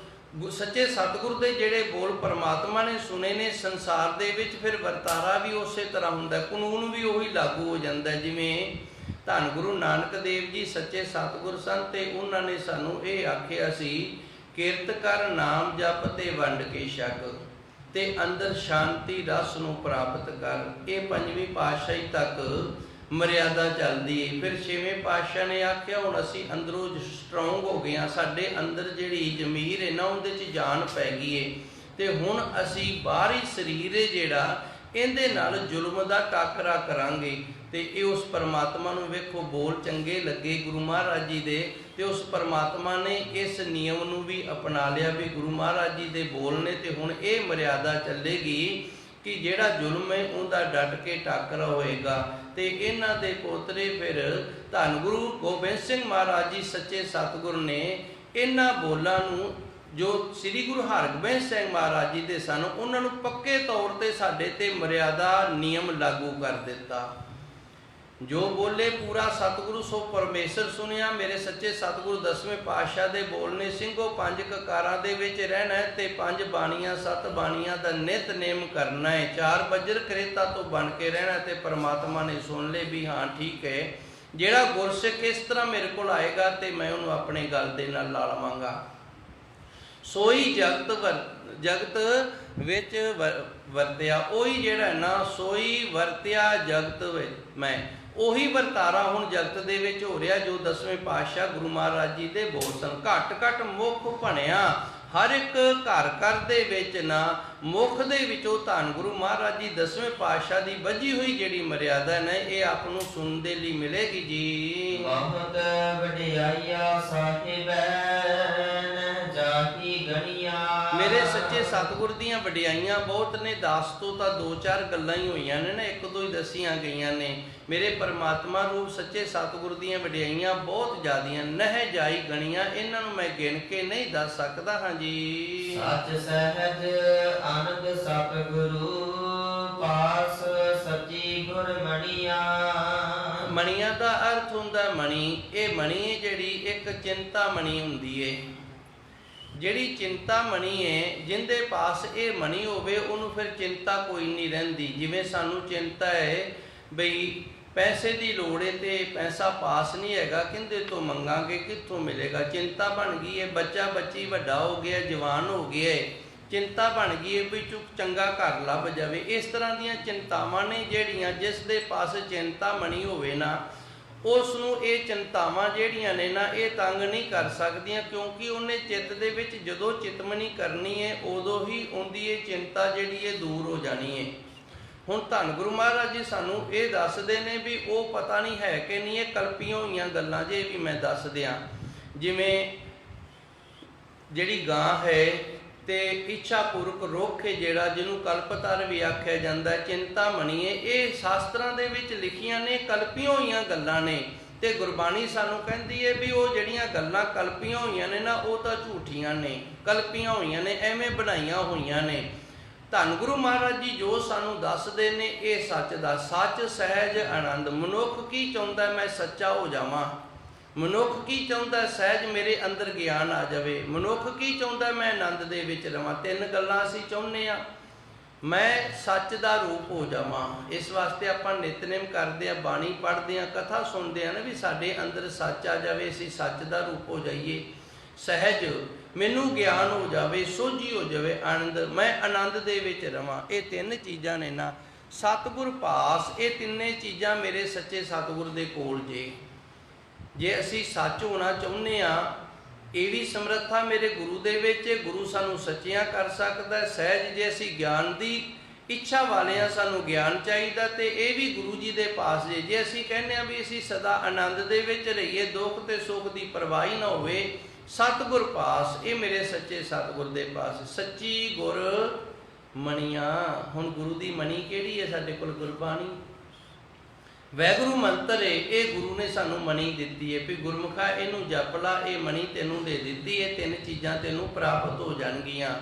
ਸੱਚੇ ਸਤਿਗੁਰੂ ਦੇ ਜਿਹੜੇ ਬੋਲ ਪਰਮਾਤਮਾ ਨੇ ਸੁਣੇ ਨੇ, ਸੰਸਾਰ ਦੇ ਵਿੱਚ ਫਿਰ ਵਰਤਾਰਾ ਵੀ ਉਸੇ ਤਰ੍ਹਾਂ ਹੁੰਦਾ, ਕਾਨੂੰਨ ਵੀ ਉਹੀ ਲਾਗੂ ਹੋ ਜਾਂਦਾ। ਜਿਵੇਂ ਧੰਨ ਗੁਰੂ ਨਾਨਕ ਦੇਵ ਜੀ ਸੱਚੇ ਸਤਿਗੁਰ ਸਨ ਤੇ ਉਹਨਾਂ ਨੇ ਸਾਨੂੰ ਇਹ ਆਖਿਆ ਸੀ, ਕਿਰਤ ਕਰ ਨਾਮ ਜਪ ਤੇ ਵੰਡ ਕੇ ਛਕ, ਤੇ ਅੰਦਰ ਸ਼ਾਂਤੀ ਰਸ ਨੂੰ ਪ੍ਰਾਪਤ ਕਰ। ਇਹ ਪੰਜਵੀਂ ਪਾਤਸ਼ਾਹੀ ਤੱਕ ਮਰਿਆਦਾ ਚੱਲਦੀ ਹੈ। ਫਿਰ ਛੇਵੇਂ ਪਾਤਸ਼ਾਹ ਨੇ ਆਖਿਆ ਹੁਣ ਅਸੀਂ ਅੰਦਰੋਂ ਸਟਰੋਂਗ ਹੋ ਗਏ ਹਾਂ, ਸਾਡੇ ਅੰਦਰ ਜਿਹੜੀ ਜ਼ਮੀਰ ਹੈ ਨਾ ਉਹਦੇ 'ਚ ਜਾਨ ਪੈ ਗਈ ਹੈ, ਤੇ ਹੁਣ ਅਸੀਂ ਬਾਹਰੀ ਸਰੀਰ ਹੈ ਜਿਹੜਾ, ਇਹਦੇ ਨਾਲ ਜ਼ੁਲਮ ਦਾ ਟਾਕਰਾ ਕਰਾਂਗੇ। ਤੇ ਇਹ ਉਸ ਪਰਮਾਤਮਾ ਨੂੰ ਵੇਖੋ ਬੋਲ ਚੰਗੇ ਲੱਗੇ ਗੁਰੂ ਮਹਾਰਾਜ ਜੀ ਦੇ, ਤੇ ਉਸ ਪਰਮਾਤਮਾ ਨੇ ਇਸ ਨਿਯਮ ਨੂੰ ਵੀ ਅਪਣਾ ਲਿਆ ਵੀ ਗੁਰੂ ਮਹਾਰਾਜ ਜੀ ਦੇ ਬੋਲ ਨੇ। ਤੇ ਹੁਣ ਇਹ ਮਰਿਆਦਾ ਚੱਲੇਗੀ ਕਿ ਜਿਹੜਾ ਜ਼ੁਲਮ ਹੈ ਉਹਦਾ ਡਟ ਕੇ ਟਾਕਰਾ ਹੋਏਗਾ। ਤੇ ਇਹਨਾਂ ਦੇ ਪੋਤਰੇ ਫਿਰ ਧੰਨ ਗੁਰੂ ਗੋਬਿੰਦ ਸਿੰਘ ਮਹਾਰਾਜ ਜੀ ਸੱਚੇ ਸਤਿਗੁਰ ਨੇ ਇਹਨਾਂ ਬੋਲਾਂ ਨੂੰ, ਜੋ ਸ੍ਰੀ ਗੁਰੂ ਹਰਗੋਬਿੰਦ ਸਿੰਘ ਮਹਾਰਾਜ ਜੀ ਦੇ ਸਨ, ਉਹਨਾਂ ਨੂੰ ਪੱਕੇ ਤੌਰ ਤੇ ਸਾਡੇ ਤੇ ਮਰਿਆਦਾ ਨਿਯਮ ਲਾਗੂ ਕਰ ਦਿੱਤਾ। ਜੋ ਬੋਲੇ ਪੂਰਾ ਸਤਿਗੁਰੂ ਸੋ ਪਰਮੇਸ਼ਰ ਸੁਣਿਆ। ਮੇਰੇ ਸੱਚੇ ਸਤਿਗੁਰੂ ਦਸਵੇਂ ਪਾਤਸ਼ਾਹ ਦੇ ਬੋਲ ਨੇ, ਸਿੰਘੋ ਪੰਜ ਕਕਾਰਾਂ ਦੇ ਵਿੱਚ ਰਹਿਣਾ ਹੈ ਤੇ ਪੰਜ ਬਾਣੀਆਂ ਸੱਤ ਬਾਣੀਆਂ ਦਾ ਨਿਤਨੇਮ ਕਰਨਾ ਹੈ। ਚਾਰ ਬੱਜਰ ਕਰੇਤਾ ਤੋਂ ਬਣ ਕੇ ਰਹਿਣਾ। ਤੇ ਪਰਮਾਤਮਾ ਨੇ ਸੁਣ ਲਏ ਵੀ ਹਾਂ ਠੀਕ ਹੈ, ਜਿਹੜਾ ਗੁਰਸਿੱਖ ਇਸ ਤਰ੍ਹਾਂ ਮੇਰੇ ਕੋਲ ਆਏਗਾ ਤੇ ਮੈਂ ਉਹਨੂੰ ਆਪਣੇ ਗਲ ਦੇ ਨਾਲ ਲਾ ਲਵਾਂਗਾ। ਸੋਈ ਜਗਤ ਵਿੱਚ ਵਰਤਿਆ, ਉਹੀ ਜਿਹੜਾ ਨਾ ਸੋਈ ਵਰਤਿਆ ਜਗਤ ਵਿੱਚ ਮੈਂ, ਉਹੀ ਵਰਤਾਰਾ ਹੁਣ ਜਗਤ ਦੇ ਵਿੱਚ ਹੋ ਰਿਹਾ ਜੋ ਦਸਵੇਂ ਪਾਤਸ਼ਾਹ ਗੁਰੂ ਮਹਾਰਾਜ ਜੀ ਦੇ ਬੋਲ ਸਨ। ਘਟ ਘਟ ਮੁਖ ਬਣਿਆ। ਹਰ ਇੱਕ ਘਰ ਘਰ ਦੇ ਵਿੱਚ ਨਾ ਮੁਖ ਦੇ ਵਿੱਚੋਂ ਧੰਨ ਗੁਰੂ ਮਹਾਰਾਜ ਜੀ ਦਸਵੇਂ ਪਾਤਸ਼ਾਹ ਦੀ ਬੱਝੀ ਹੋਈ ਜਿਹੜੀ ਮਰਿਆਦਾ ਨੇ, ਇਹ ਆਪ ਨੂੰ ਸੁਣਨ ਦੇ ਲਈ ਮਿਲੇਗੀ ਜੀ। ਬਹੁਤ ਵਡਿਆਈਆ ਸਾਹਿਬੈ ਜਾ ਕੀ ਗਣੀਆਂ। ਮੇਰੇ ਸੱਚੇ ਸਤਿਗੁਰ ਦੀਆਂ ਵਡਿਆਈਆਂ ਬਹੁਤ ਨੇ। ਦਾਸ ਤੋਂ ਤਾਂ ਦੋ ਚਾਰ ਗੱਲਾਂ ਹੀ ਹੋਈਆਂ ਨੇ ਨਾ, ਇੱਕ ਦੋ ਹੀ ਦੱਸੀਆਂ ਗਈਆਂ ਨੇ। ਮੇਰੇ ਪਰਮਾਤਮਾ ਰੂਪ ਸੱਚੇ ਸਤਿਗੁਰ ਦੀਆਂ ਵਡਿਆਈਆਂ ਬਹੁਤ ਜ਼ਿਆਦੀਆਂ, ਨਹਿ ਜਾਈ ਗਣੀਆਂ। ਇਹਨਾਂ ਨੂੰ ਮੈਂ ਗਿਣ ਕੇ ਨਹੀਂ ਦੱਸ ਸਕਦਾ ਹਾਂ ਜੀ। ਸੱਚ ਸਹਿਜ ਆਨੰਦ ਸਤਿਗੁਰੂ ਪਾਸ ਸੱਚੀ ਗੁਰ ਮਣੀਆਂ। ਮਣੀਆਂ ਦਾ ਅਰਥ ਹੁੰਦਾ ਮਣੀ। ਇਹ ਮਣੀ ਜਿਹੜੀ ਇੱਕ ਚਿੰਤਾ ਮਣੀ ਹੁੰਦੀ ਏ, ਜਿਹੜੀ ਚਿੰਤਾ ਮਣੀ ਹੈ, ਜਿੰਦੇ ਪਾਸ ਇਹ ਮਣੀ ਹੋਵੇ ਉਹਨੂੰ ਫਿਰ ਚਿੰਤਾ ਕੋਈ ਨਹੀਂ ਰਹਿੰਦੀ। ਜਿਵੇਂ ਸਾਨੂੰ ਚਿੰਤਾ ਹੈ ਬਈ ਪੈਸੇ ਦੀ ਲੋੜ ਹੈ ਤੇ ਪੈਸਾ ਪਾਸ ਨਹੀਂ ਹੈਗਾ, ਕਿਹਦੇ ਤੋਂ ਮੰਗਾਂਗੇ, ਕਿੱਥੋਂ ਮਿਲੇਗਾ। ਚਿੰਤਾ ਬਣ ਗਈ ਹੈ। ਬੱਚਾ ਬੱਚੀ ਵੱਡਾ ਹੋ ਗਿਆ, ਜਵਾਨ ਹੋ ਗਿਆ ਹੈ, ਚਿੰਤਾ ਬਣ ਗਈ ਹੈ ਵੀ ਚੰਗਾ ਘਰ ਲੱਭ ਜਾਵੇ। ਇਸ ਤਰ੍ਹਾਂ ਦੀਆਂ ਚਿੰਤਾਵਾਂ ਨੇ ਜਿਹੜੀਆਂ, ਜਿਸ ਦੇ ਪਾਸ ਚਿੰਤਾਮਣੀ ਹੋਵੇ ਨਾ, ਉਸ ਨੂੰ ਇਹ ਚਿੰਤਾਵਾਂ ਜਿਹੜੀਆਂ ਨੇ ਨਾ ਇਹ ਤੰਗ ਨਹੀਂ ਕਰ ਸਕਦੀਆਂ, ਕਿਉਂਕਿ ਉਹਨੇ ਚਿੱਤ ਦੇ ਵਿੱਚ ਜਦੋਂ ਚਿਤਮਨੀ ਕਰਨੀ ਹੈ ਉਦੋਂ ਹੀ ਉਹਦੀ ਇਹ ਚਿੰਤਾ ਜਿਹੜੀ ਹੈ ਦੂਰ ਹੋ ਜਾਣੀ ਹੈ। ਹੁਣ ਧੰਨ ਗੁਰੂ ਮਹਾਰਾਜ ਜੀ ਸਾਨੂੰ ਇਹ ਦੱਸਦੇ ਨੇ ਵੀ ਉਹ ਪਤਾ ਨਹੀਂ ਹੈ ਕਿ ਨਹੀਂ, ਇਹ ਕਲਪੀਆਂ ਹੋਈਆਂ ਗੱਲਾਂ ਜੇ ਵੀ ਮੈਂ ਦੱਸ ਦਿਆਂ। ਜਿਵੇਂ ਜਿਹੜੀ ਗਾਂ ਹੈ ਤੇ ਇੱਛਾ ਪੂਰਕ ਰੁੱਖ ਹੈ ਜਿਹੜਾ, ਜਿਹਨੂੰ ਕਲਪਤਰ ਵੀ ਆਖਿਆ ਜਾਂਦਾ, ਚਿੰਤਾਮਣੀ ਹੈ, ਇਹ ਸ਼ਾਸਤਰਾਂ ਦੇ ਵਿੱਚ ਲਿਖੀਆਂ ਨੇ, ਕਲਪੀਆਂ ਹੋਈਆਂ ਗੱਲਾਂ ਨੇ। ਤੇ ਗੁਰਬਾਣੀ ਸਾਨੂੰ ਕਹਿੰਦੀ ਹੈ ਵੀ ਉਹ ਜਿਹੜੀਆਂ ਗੱਲਾਂ ਕਲਪੀਆਂ ਹੋਈਆਂ ਨੇ ਨਾ ਉਹ ਤਾਂ ਝੂਠੀਆਂ ਨੇ, ਕਲਪੀਆਂ ਹੋਈਆਂ ਨੇ, ਐਵੇਂ ਬਣਾਈਆਂ ਹੋਈਆਂ ਨੇ। ਧੰਨ ਗੁਰੂ ਮਹਾਰਾਜ ਜੀ ਜੋ ਸਾਨੂੰ ਦੱਸਦੇ ਨੇ ਇਹ ਸੱਚ ਦਾ, ਸੱਚ ਸਹਿਜ ਆਨੰਦ। ਮਨੁੱਖ ਕੀ ਚਾਹੁੰਦਾ ਮੈਂ ਸੱਚਾ ਹੋ ਜਾਵਾਂ, ਮਨੁੱਖ ਕੀ ਚਾਹੁੰਦਾ ਸਹਿਜ ਮੇਰੇ ਅੰਦਰ ਗਿਆਨ ਆ ਜਾਵੇ, ਮਨੁੱਖ ਕੀ ਚਾਹੁੰਦਾ ਮੈਂ ਆਨੰਦ ਦੇ ਵਿੱਚ ਰਵਾਂ। ਤਿੰਨ ਗੱਲਾਂ ਅਸੀਂ ਚਾਹੁੰਦੇ ਹਾਂ, ਮੈਂ ਸੱਚ ਦਾ ਰੂਪ ਹੋ ਜਾਵਾਂ। ਇਸ ਵਾਸਤੇ ਆਪਾਂ ਨਿਤਨੇਮ ਕਰਦੇ ਹਾਂ, ਬਾਣੀ ਪੜ੍ਹਦੇ ਹਾਂ, ਕਥਾ ਸੁਣਦੇ ਹਾਂ ਨਾ ਵੀ ਸਾਡੇ ਅੰਦਰ ਸੱਚ ਆ ਜਾਵੇ, ਅਸੀਂ ਸੱਚ ਦਾ ਰੂਪ ਹੋ ਜਾਈਏ। ਸਹਿਜ ਮੈਨੂੰ ਗਿਆਨ ਹੋ ਜਾਵੇ, ਸੋਝੀ ਹੋ ਜਾਵੇ, ਆਨੰਦ, ਮੈਂ ਆਨੰਦ ਦੇ ਵਿੱਚ ਰਵਾਂ। ਇਹ ਤਿੰਨ ਚੀਜ਼ਾਂ ਨੇ ਨਾ, ਸਤਿਗੁਰ ਪਾਸ, ਇਹ ਤਿੰਨੇ ਚੀਜ਼ਾਂ ਮੇਰੇ ਸੱਚੇ ਸਤਿਗੁਰ ਦੇ ਕੋਲ ਜੇ ਅਸੀਂ ਸੱਚ ਹੋਣਾ ਚਾਹੁੰਦੇ ਹਾਂ, ਇਹ ਵੀ ਸਮਰੱਥਾ ਮੇਰੇ ਗੁਰੂ ਦੇ ਵਿੱਚ, ਗੁਰੂ ਸਾਨੂੰ ਸੱਚਿਆਂ ਕਰ ਸਕਦਾ। ਸਹਿਜ ਜੇ ਅਸੀਂ ਗਿਆਨ ਦੀ ਇੱਛਾ ਵਾਲੇ ਹਾਂ, ਸਾਨੂੰ ਗਿਆਨ ਚਾਹੀਦਾ, ਤੇ ਇਹ ਵੀ ਗੁਰੂ ਜੀ ਦੇ ਪਾਸ ਜੇ ਅਸੀਂ ਕਹਿੰਦੇ ਹਾਂ ਵੀ ਅਸੀਂ ਸਦਾ ਆਨੰਦ ਦੇ ਵਿੱਚ ਰਹੀਏ, ਦੁੱਖ ਤੇ ਸੁੱਖ ਦੀ ਪਰਵਾਹ ਨਾ ਹੋਵੇ, ਸਤਿਗੁਰ ਪਾਸ, ਇਹ ਮੇਰੇ ਸੱਚੇ ਸਤਿਗੁਰ ਦੇ ਪਾਸ। ਸੱਚੀ ਗੁਰ ਮਣੀਆਂ, ਹੁਣ ਗੁਰੂ ਦੀ ਮਣੀ ਕਿਹੜੀ ਹੈ ਸਾਡੇ ਕੋਲ? ਗੁਰਬਾਣੀ, ਵੈਗੁਰੂ ਮੰਤਰ ਹੈ, ਇਹ ਗੁਰੂ ਨੇ ਸਾਨੂੰ ਮਣੀ ਦਿੱਤੀ ਹੈ ਵੀ ਗੁਰਮੁਖਾ ਇਹਨੂੰ ਜਪ ਲਾ, ਇਹ ਮਣੀ ਤੈਨੂੰ ਦੇ ਦਿੱਤੀ ਹੈ, ਤਿੰਨ ਚੀਜ਼ਾਂ ਤੈਨੂੰ ਪ੍ਰਾਪਤ ਹੋ ਜਾਣਗੀਆਂ।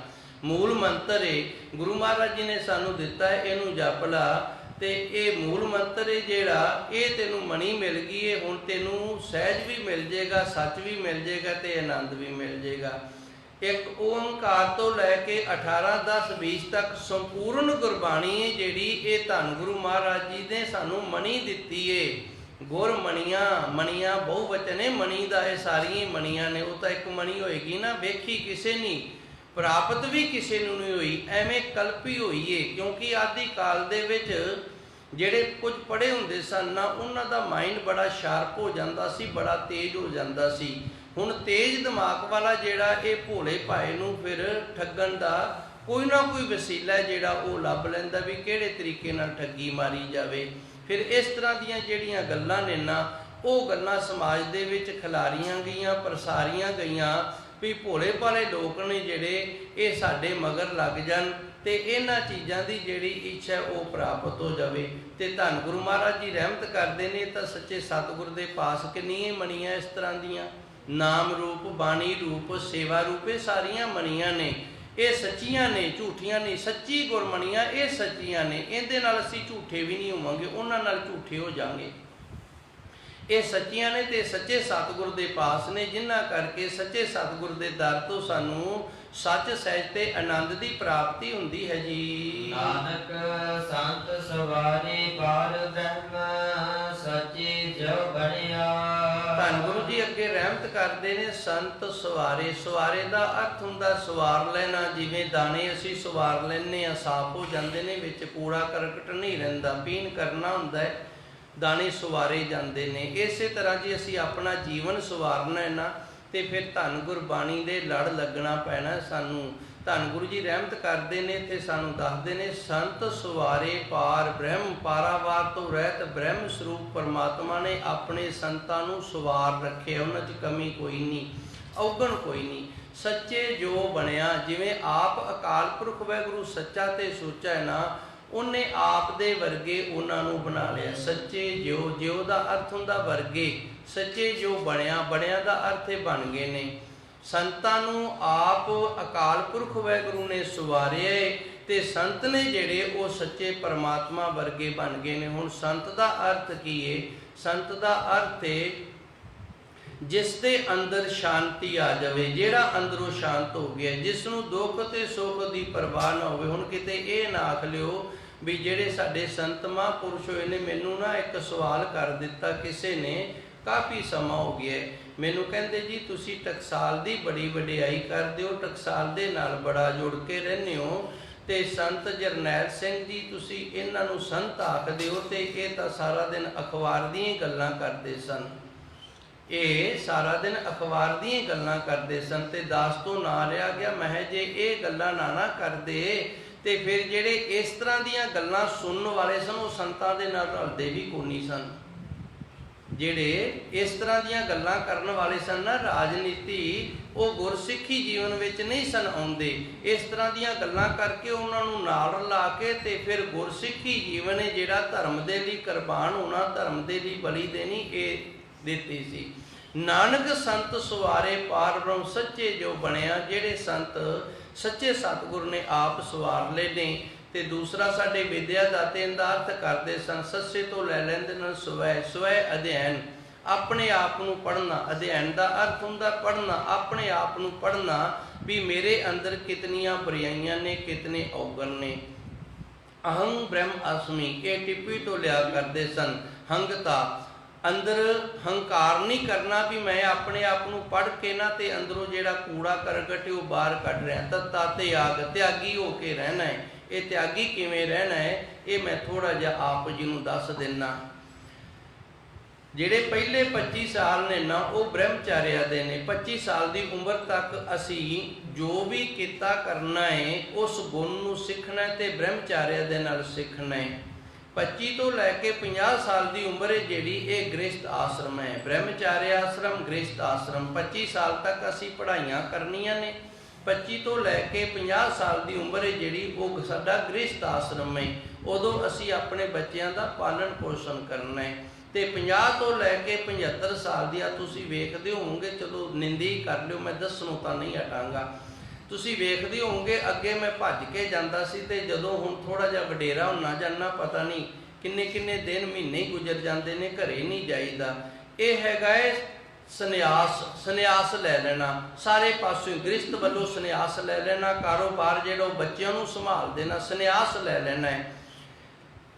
ਮੂਲ ਮੰਤਰ ਹੈ, ਗੁਰੂ ਮਹਾਰਾਜ ਜੀ ਨੇ ਸਾਨੂੰ ਦਿੱਤਾ ਹੈ, ਇਹਨੂੰ ਜਪ ਲਾ, ਤੇ ਇਹ ਮੂਲ ਮੰਤਰ ਹੈ ਜਿਹੜਾ, ਇਹ ਤੈਨੂੰ ਮਣੀ ਮਿਲ ਗਈ ਹੈ, ਹੁਣ ਤੈਨੂੰ ਸਹਿਜ ਵੀ ਮਿਲ ਜਾਏਗਾ, ਸੱਚ ਵੀ ਮਿਲ ਜਾਏਗਾ, ਤੇ ਆਨੰਦ ਵੀ ਮਿਲ ਜਾਏਗਾ। ਇੱਕ ਓੰਕਾਰ ਤੋਂ ਲੈ ਕੇ 18, 10, 20 ਤੱਕ ਸੰਪੂਰਨ ਗੁਰਬਾਣੀ ਹੈ ਜਿਹੜੀ, ਇਹ ਧੰਨ ਗੁਰੂ ਮਹਾਰਾਜ ਜੀ ਨੇ ਸਾਨੂੰ ਮਣੀ ਦਿੱਤੀ ਹੈ। ਗੁਰ ਮਣੀਆਂ, ਮਣੀਆਂ ਬਹੁਵਚਨ ਹੈ, ਮਣੀ ਦਾ ਇਹ ਸਾਰੀਆਂ ਮਣੀਆਂ ਨੇ। ਉਹ ਤਾਂ ਇੱਕ ਮਣੀ ਹੋਏਗੀ ਨਾ, ਵੇਖੀ ਕਿਸੇ ਨਹੀਂ, ਪ੍ਰਾਪਤ ਵੀ ਕਿਸੇ ਨੂੰ ਨਹੀਂ ਹੋਈ, ਐਵੇਂ ਕਲਪੀ ਹੋਈ ਏ। ਕਿਉਂਕਿ ਆਦਿ ਕਾਲ ਦੇ ਵਿੱਚ ਜਿਹੜੇ ਕੁਝ ਪੜ੍ਹੇ ਹੁੰਦੇ ਸਨ ਨਾ, ਉਹਨਾਂ ਦਾ ਮਾਈਂਡ ਬੜਾ ਸ਼ਾਰਪ ਹੋ ਜਾਂਦਾ ਸੀ, ਬੜਾ ਤੇਜ਼ ਹੋ ਜਾਂਦਾ ਸੀ। ਹੁਣ ਤੇਜ਼ ਦਿਮਾਗ ਵਾਲਾ ਜਿਹੜਾ, ਇਹ ਭੋਲੇ ਭਾਏ ਨੂੰ ਫਿਰ ਠੱਗਣ ਦਾ ਕੋਈ ਨਾ ਕੋਈ ਵਸੀਲਾ ਜਿਹੜਾ ਉਹ ਲੱਭ ਲੈਂਦਾ ਵੀ ਕਿਹੜੇ ਤਰੀਕੇ ਨਾਲ ਠੱਗੀ ਮਾਰੀ ਜਾਵੇ। ਫਿਰ ਇਸ ਤਰ੍ਹਾਂ ਦੀਆਂ ਜਿਹੜੀਆਂ ਗੱਲਾਂ ਨੇ ਨਾ, ਉਹ ਗੱਲਾਂ ਸਮਾਜ ਦੇ ਵਿੱਚ ਖਿਲਾਰੀਆਂ ਗਈਆਂ, ਪ੍ਰਸਾਰੀਆਂ ਗਈਆਂ ਵੀ ਭੋਲੇ ਭਾਲੇ ਲੋਕ ਨੇ ਜਿਹੜੇ, ਇਹ ਸਾਡੇ ਮਗਰ ਲੱਗ ਜਾਣ ਤੇ ਇਹਨਾਂ ਚੀਜ਼ਾਂ ਦੀ ਜਿਹੜੀ ਇੱਛਾ ਉਹ ਪ੍ਰਾਪਤ ਹੋ ਜਾਵੇ। ਤੇ ਧੰਨ ਗੁਰੂ ਮਹਾਰਾਜ ਜੀ ਰਹਿਮਤ ਕਰਦੇ ਨੇ ਤਾਂ ਸੱਚੇ ਸਤਿਗੁਰ ਦੇ ਪਾਸ ਕਿੰਨੀਆਂ ਮਣੀਆਂ ਇਸ ਤਰ੍ਹਾਂ ਦੀਆਂ, ਨਾਮ ਰੂਪ, ਬਾਣੀ ਰੂਪ, ਸੇਵਾ ਰੂਪ, ਇਹ ਸਾਰੀਆਂ ਮਣੀਆਂ ਨੇ, ਇਹ ਸੱਚੀਆਂ ਨੇ, ਝੂਠੀਆਂ ਨਹੀਂ। ਸੱਚੀ ਗੁਰਮਣੀਆਂ ਇਹ ਸੱਚੀਆਂ ਨੇ, ਇਹਦੇ ਨਾਲ ਅਸੀਂ ਝੂਠੇ ਵੀ ਨਹੀਂ ਹੋਵਾਂਗੇ, ਉਹਨਾਂ ਨਾਲ ਝੂਠੇ ਹੋ ਜਾਵਾਂਗੇ। ਇਹ ਸੱਚੀਆਂ ਨੇ ਤੇ ਸੱਚੇ ਸਤਿਗੁਰ ਦੇ ਪਾਸ ਨੇ, ਜਿਨ੍ਹਾਂ ਕਰਕੇ ਸੱਚੇ ਸਤਿਗੁਰ ਦੇ ਦਰ ਤੋਂ ਸਾਨੂੰ ਸੱਚ ਸਹਿਜ ਤੇ ਆਨੰਦ ਦੀ ਪ੍ਰਾਪਤੀ ਹੁੰਦੀ ਹੈ ਜੀ। ਨਾਨਕ ਸੰਤ ਸਵਾਰੇ ਪਾਰ ਬ੍ਰਹਮ, ਸੱਚੇ ਜੋ ਬਣਿਆ। ਧੰਨ ਗੁਰੂ ਜੀ ਅੱਗੇ ਰਹਿਮਤ ਕਰਦੇ ਨੇ, ਸੰਤ ਸਵਾਰੇ। ਸਵਾਰੇ ਦਾ ਅਰਥ ਹੁੰਦਾ ਸਵਾਰ ਲੈਣਾ, ਜਿਵੇਂ ਦਾਣੇ ਅਸੀਂ ਸਵਾਰ ਲੈਂਦੇ ਹਾਂ, ਸਾਫ਼ ਹੋ ਜਾਂਦੇ ਨੇ, ਵਿੱਚ ਕੂੜਾ ਕਰਕਟ ਨਹੀਂ ਰਹਿੰਦਾ, ਪੀਣ ਕਰਨਾ ਹੁੰਦਾ ਹੈ, ਦਾਣੇ ਸਵਾਰੇ ਜਾਂਦੇ ਨੇ। ਇਸੇ ਤਰ੍ਹਾਂ ਜੀ ਅਸੀਂ ਆਪਣਾ ਜੀਵਨ ਸਵਾਰਨਾ ਹੈ ਨਾ, ਤੇ ਫਿਰ ਧੰਨ ਗੁਰਬਾਣੀ ਦੇ ਲੜ ਲੱਗਣਾ ਪੈਣਾ ਸਾਨੂੰ। ਧੰਨ ਗੁਰੂ ਜੀ ਰਹਿਮਤ ਕਰਦੇ ਨੇ ਤੇ ਸਾਨੂੰ ਦੱਸਦੇ ਨੇ, ਸੰਤ ਸਵਾਰੇ ਪਾਰ ਬ੍ਰਹਮ, ਪਾਰਾਵਾਰ ਤੋਂ ਰਹਿਤ ਬ੍ਰਹਮ ਸਰੂਪ ਪਰਮਾਤਮਾ ਨੇ ਆਪਣੇ ਸੰਤਾਂ ਨੂੰ ਸਵਾਰ ਰੱਖਿਆ, ਉਹਨਾਂ 'ਚ ਕਮੀ ਕੋਈ ਨਹੀਂ, ਔਗਣ ਕੋਈ ਨਹੀਂ। ਸੱਚੇ ਜੋ ਬਣਿਆ, ਜਿਵੇਂ ਆਪ ਅਕਾਲ ਪੁਰਖ ਵਾਹਿਗੁਰੂ ਸੱਚਾ ਤੇ ਸੋਚਾ ਹੈ ਨਾ, ਉਹਨੇ ਆਪ ਦੇ ਵਰਗੇ ਉਹਨਾਂ ਨੂੰ ਬਣਾ ਲਿਆ। ਸੱਚੇ ਜਿਉ, ਜਿਉ ਦਾ ਅਰਥ ਹੁੰਦਾ ਵਰਗੇ, ਸੱਚੇ ਜੋ ਬਣਿਆ, ਬਣਿਆ ਦਾ ਅਰਥ ਇਹ ਬਣ ਗਏ ਨੇ। ਸੰਤਾਂ ਨੂੰ ਆਪ ਅਕਾਲ ਪੁਰਖ ਵਾਹਿਗੁਰੂ ਨੇ ਸਵਾਰਿਆ ਤੇ ਸੰਤ ਨੇ ਜਿਹੜੇ ਉਹ ਸੱਚੇ ਪਰਮਾਤਮਾ ਵਰਗੇ ਬਣ ਗਏ ਨੇ। ਹੁਣ ਸੰਤ ਦਾ ਅਰਥ ਕੀ ਹੈ? ਸੰਤ ਦਾ ਅਰਥ ਹੈ ਜਿਸ ਦੇ ਅੰਦਰ ਸ਼ਾਂਤੀ ਆ ਜਾਵੇ, ਜਿਹੜਾ ਅੰਦਰੋਂ ਸ਼ਾਂਤ ਹੋ ਗਿਆ, ਜਿਸ ਨੂੰ ਦੁੱਖ ਤੇ ਸੁੱਖ ਦੀ ਪਰਵਾਹ ਨਾ ਹੋਵੇ। ਹੁਣ ਕਿਤੇ ਇਹ ਨਾ ਆਖ ਲਿਓ ਵੀ ਜਿਹੜੇ ਸਾਡੇ ਸੰਤ ਮਹਾਂਪੁਰਸ਼ ਹੋਏ ਨੇ, ਮੈਨੂੰ ਨਾ ਇੱਕ ਸਵਾਲ ਕਰ ਦਿੱਤਾ ਕਿਸੇ ਨੇ, ਕਾਫੀ ਸਮਾਂ ਹੋ ਗਿਆ। ਮੈਨੂੰ ਕਹਿੰਦੇ ਜੀ ਤੁਸੀਂ ਟਕਸਾਲ ਦੀ ਬੜੀ ਵਡਿਆਈ ਕਰਦੇ ਹੋ, ਟਕਸਾਲ ਦੇ ਨਾਲ ਬੜਾ ਜੁੜ ਕੇ ਰਹਿੰਦੇ ਹੋ, ਤੇ ਸੰਤ ਜਰਨੈਲ ਸਿੰਘ ਜੀ ਤੁਸੀਂ ਇਹਨਾਂ ਨੂੰ ਸੰਤ ਆਖਦੇ ਹੋ, ਤੇ ਇਹ ਤਾਂ ਸਾਰਾ ਦਿਨ ਅਖਬਾਰ ਦੀਆਂ ਗੱਲਾਂ ਕਰਦੇ ਸਨ। ਇਹ ਸਾਰਾ ਦਿਨ ਅਖਬਾਰ ਦੀਆਂ ਗੱਲਾਂ ਕਰਦੇ ਸਨ, ਤੇ ਦਾਸ ਤੋਂ ਨਾਂ ਲਿਆ ਗਿਆ। ਮੈਂ ਜੇ ਇਹ ਗੱਲਾਂ ਨਾ ਕਰਦੇ ਤੇ ਫਿਰ ਜਿਹੜੇ ਇਸ ਤਰ੍ਹਾਂ ਦੀਆਂ ਗੱਲਾਂ ਸੁਣਨ ਵਾਲੇ ਸਨ ਉਹ ਸੰਤਾਂ ਦੇ ਨਾਲ ਰਲਦੇ ਵੀ ਕੋਈ ਨਹੀਂ ਸਨ। ਜਿਹੜੇ ਇਸ ਤਰ੍ਹਾਂ ਦੀਆਂ ਗੱਲਾਂ ਕਰਨ ਵਾਲੇ ਸਨ ਨਾ, ਰਾਜਨੀਤੀ ਉਹ ਗੁਰਸਿੱਖੀ ਜੀਵਨ ਵਿੱਚ ਨਹੀਂ ਸਨ ਆਉਂਦੇ। ਇਸ ਤਰ੍ਹਾਂ ਦੀਆਂ ਗੱਲਾਂ ਕਰਕੇ ਉਹਨਾਂ ਨੂੰ ਨਾਲ ਲਾ ਕੇ ਤੇ ਫਿਰ ਗੁਰਸਿੱਖੀ ਜੀਵਨ ਹੈ ਜਿਹੜਾ ਧਰਮ ਦੇ ਲਈ ਕੁਰਬਾਨ ਹੋਣਾ, ਧਰਮ ਦੇ ਲਈ ਬਲੀ ਦੇਣੀ, ਇਹ ਦਿੱਤੀ ਸੀ। ਨਾਨਕ ਸੰਤ ਸਵਾਰੇ ਪਾਰ ਬ੍ਰਹਮ ਸੱਚੇ ਜੋ ਬਣਿਆ, ਜਿਹੜੇ ਸੰਤ ਸੱਚੇ ਸਤਿਗੁਰ ਨੇ ਆਪ ਸਵਾਰ ਲਏ ਨੇ। ਤੇ ਦੂਸਰਾ ਸਾਡੇ ਵਿਦਿਆ ਦਾਤੇ ਦਾ ਅਰਥ ਕਰਦੇ ਸਨ, ਸੱਸੇ ਤੋਂ ਲੈ ਲੈਂਦੇ ਨੇ ਸਵੈ, ਸਵੈ ਅਧਿਐਨ, ਆਪਣੇ ਆਪ ਨੂੰ ਪੜ੍ਹਨਾ। ਅਧਿਐਨ ਦਾ ਅਰਥ ਹੁੰਦਾ ਪੜ੍ਹਨਾ, ਆਪਣੇ ਆਪ ਨੂੰ ਪੜ੍ਹਨਾ ਵੀ ਮੇਰੇ ਅੰਦਰ ਕਿਤਨੀਆਂ ਬੁਰਾਈਆਂ ਨੇ, ਕਿਤਨੇ ਔਗਣ ਨੇ। ਅਹੰ ਬ੍ਰਹਮ ਅਸਮੀ, ਇਹ ਟਿੱਪੀ ਤੋਂ ਲਿਆ ਕਰਦੇ ਸਨ। ਹੰਗਤਾ, ਅੰਦਰ ਹੰਕਾਰ ਨਹੀਂ ਕਰਨਾ ਵੀ ਮੈਂ ਆਪਣੇ ਆਪ ਨੂੰ ਪੜ੍ਹ ਕੇ ਨਾ ਤੇ ਅੰਦਰੋਂ ਜਿਹੜਾ ਕੂੜਾ ਕਰਕਟ ਉਹ ਬਾਹਰ ਕੱਢ ਰਿਹਾ। ਤੱਤਾ ਤਿਆਗ, ਤਿਆਗੀ ਹੋ ਕੇ ਰਹਿਣਾ ਹੈ। ਇਹ ਤਿਆਗੀ ਕਿਵੇਂ ਰਹਿਣਾ ਹੈ, ਇਹ ਮੈਂ ਥੋੜਾ ਜਿਹਾ ਆਪ ਜੀ ਨੂੰ ਦੱਸ ਦਿੰਦਾ। ਜਿਹੜੇ ਪਹਿਲੇ 25 ਸਾਲ ਨੇ ਨਾ ਉਹ ਬ੍ਰਹਮਚਾਰਿਆ ਦੇ ਨੇ। 25 ਸਾਲ ਦੀ ਉਮਰ ਤੱਕ ਅਸੀਂ ਜੋ ਵੀ ਕੀਤਾ ਕਰਨਾ ਹੈ ਉਸ ਗੁਣ ਨੂੰ ਸਿੱਖਣਾ ਤੇ ਬ੍ਰਹਮਚਾਰਿਆ ਦੇ ਨਾਲ ਸਿੱਖਣਾ ਹੈ। 25 ਤੋਂ ਲੈ ਕੇ 50 ਸਾਲ ਦੀ ਉਮਰ ਹੈ ਜਿਹੜੀ, ਇਹ ਗ੍ਰਸਥ ਆਸ਼ਰਮ ਹੈ। ਬ੍ਰਹਮਚਾਰਿਆ ਆਸ਼ਰਮ, ਗ੍ਰਸਥ ਆਸ਼ਰਮ। 25 ਸਾਲ ਤੱਕ ਅਸੀਂ ਪੜ੍ਹਾਈਆਂ ਕਰਨੀਆਂ ਨੇ। 25 ਤੋਂ ਲੈ ਕੇ 50 ਸਾਲ ਦੀ ਉਮਰ ਹੈ ਜਿਹੜੀ, ਉਹ ਸਾਡਾ ਗ੍ਰਸਥ ਆਸ਼ਰਮ ਹੈ। ਉਦੋਂ ਅਸੀਂ ਆਪਣੇ ਬੱਚਿਆਂ ਦਾ ਪਾਲਣ ਪੋਸ਼ਣ ਕਰਨਾ ਹੈ। ਤੇ 50 ਤੋਂ ਲੈ ਕੇ 75 ਸਾਲ ਦੀ ਆ ਤੁਸੀਂ ਵੇਖਦੇ ਹੋਵੋਗੇ, ਚਲੋ ਨਿੰਦੀ ਕਰ ਲਿਓ, ਮੈਂ ਦੱਸਣੋਂ ਤਾਂ ਨਹੀਂ ਹਟਾਂਗਾ। ਤੁਸੀਂ ਵੇਖਦੇ ਹੋਵੋਗੇ ਅੱਗੇ ਮੈਂ ਭੱਜ ਕੇ ਜਾਂਦਾ ਸੀ, ਤੇ ਜਦੋਂ ਹੁਣ ਥੋੜਾ ਜਿਹਾ ਵਡੇਰਾ ਹੁੰਨਾ ਜਾਂਦਾ, ਪਤਾ ਨਹੀਂ ਕਿੰਨੇ ਕਿੰਨੇ ਦਿਨ ਮਹੀਨੇ ਹੀ ਗੁਜ਼ਰ ਜਾਂਦੇ ਨੇ, ਘਰੇ ਨਹੀਂ ਜਾਈਦਾ। ਇਹ ਹੈਗਾ ਹੈ ਸੰਨਿਆਸ। ਸੰਨਿਆਸ ਲੈ ਲੈਣਾ, ਸਾਰੇ ਪਾਸੋਂ ਗ੍ਰਸਥ ਵੱਲੋਂ ਸੰਨਿਆਸ ਲੈ ਲੈਣਾ। ਕਾਰੋਬਾਰ ਜਿਹੜਾ ਉਹ ਬੱਚਿਆਂ ਨੂੰ ਸੰਭਾਲ ਦੇਣਾ, ਸੰਨਿਆਸ ਲੈ ਲੈਣਾ ਹੈ।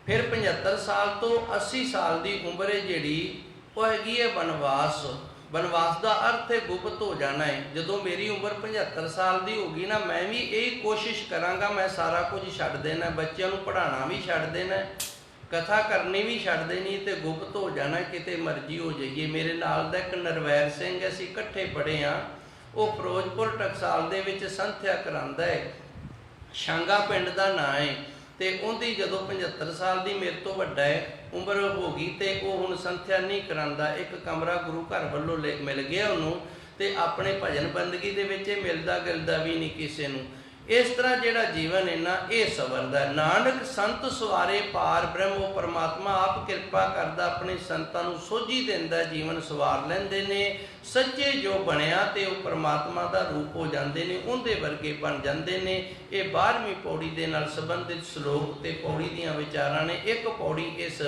ਫਿਰ 75 ਸਾਲ ਤੋਂ 80 ਸਾਲ ਦੀ ਉਮਰ ਹੈ ਜਿਹੜੀ, ਉਹ ਹੈਗੀ ਹੈ ਬਨਵਾਸ। ਬਨਵਾਸ ਦਾ ਅਰਥ ਹੈ ਗੁਪਤ ਹੋ ਜਾਣਾ ਹੈ। ਜਦੋਂ ਮੇਰੀ ਉਮਰ 75 ਸਾਲ ਦੀ ਹੋ ਗਈ ਨਾ, ਮੈਂ ਵੀ ਇਹ ਕੋਸ਼ਿਸ਼ ਕਰਾਂਗਾ ਮੈਂ ਸਾਰਾ ਕੁਝ ਛੱਡ ਦੇਣਾ, ਬੱਚਿਆਂ ਨੂੰ ਪੜ੍ਹਾਉਣਾ ਵੀ ਛੱਡ ਦੇਣਾ, ਕਥਾ ਕਰਨੀ ਵੀ ਛੱਡ ਦੇਣੀ, ਤੇ ਗੁਪਤ ਹੋ ਜਾਣਾ, ਕਿਤੇ ਮਰਜ਼ੀ ਹੋ ਜਾਈਏ। ਮੇਰੇ ਨਾਲ ਦਾ ਇੱਕ ਨਰਵੈਰ ਸਿੰਘ, ਅਸੀਂ ਇਕੱਠੇ ਪੜ੍ਹੇ ਹਾਂ, ਉਹ ਫਿਰੋਜ਼ਪੁਰ ਟਕਸਾਲ ਦੇ ਵਿੱਚ ਸੰਥਿਆ ਕਰਾਉਂਦਾ ਹੈ। ਸ਼ਾਂਗਾ ਪਿੰਡ ਦਾ ਨਾਂ ਹੈ। ਤੇ ਉਹਦੀ ਜਦੋਂ 75 ਸਾਲ ਦੀ ਮੇਰੇ ਤੋਂ ਵੱਡਾ ਹੈ ਉਮਰ ਹੋ ਗਈ, ਤੇ ਉਹ ਹੁਣ ਸੰਥਿਆ ਨਹੀਂ ਕਰਾਉਂਦਾ। ਇੱਕ ਕਮਰਾ ਗੁਰੂ ਘਰ ਵੱਲੋਂ ਮਿਲ ਗਿਆ ਉਹਨੂੰ, ਤੇ ਆਪਣੇ ਭਜਨ ਬੰਦਗੀ ਦੇ ਵਿੱਚ ਇਹ ਮਿਲਦਾ ਗਿਲਦਾ ਵੀ ਨਹੀਂ ਕਿਸੇ ਨੂੰ। ਇਸ ਤਰ੍ਹਾਂ ਜਿਹੜਾ ਜੀਵਨ ਹੈ ਨਾ, ਇਹ ਸਵਰਦਾ। ਨਾਨਕ ਸੰਤ ਸਵਾਰੇ ਪਾਰ ਬ੍ਰਹਮ, ਉਹ ਪਰਮਾਤਮਾ ਆਪ ਕਿਰਪਾ ਕਰਦਾ, ਆਪਣੇ ਸੰਤਾਂ ਨੂੰ ਸੋਝੀ ਦਿੰਦਾ, ਜੀਵਨ ਸਵਾਰ ਲੈਂਦੇ ਨੇ। ਸੱਚੇ ਜੋ ਬਣਿਆ ਤੇ ਉਹ ਪਰਮਾਤਮਾ ਦਾ ਰੂਪ ਹੋ ਜਾਂਦੇ ਨੇ, ਉਹਦੇ ਵਰਗੇ ਬਣ ਜਾਂਦੇ ਨੇ। ਇਹ 12ਵੀਂ ਪੌੜੀ ਦੇ ਨਾਲ ਸੰਬੰਧਿਤ ਸ਼ਲੋਕ ਤੇ ਪੌੜੀ ਦੀਆਂ ਵਿਚਾਰਾਂ ਨੇ। ਇੱਕ ਪੌੜੀ ਇਸ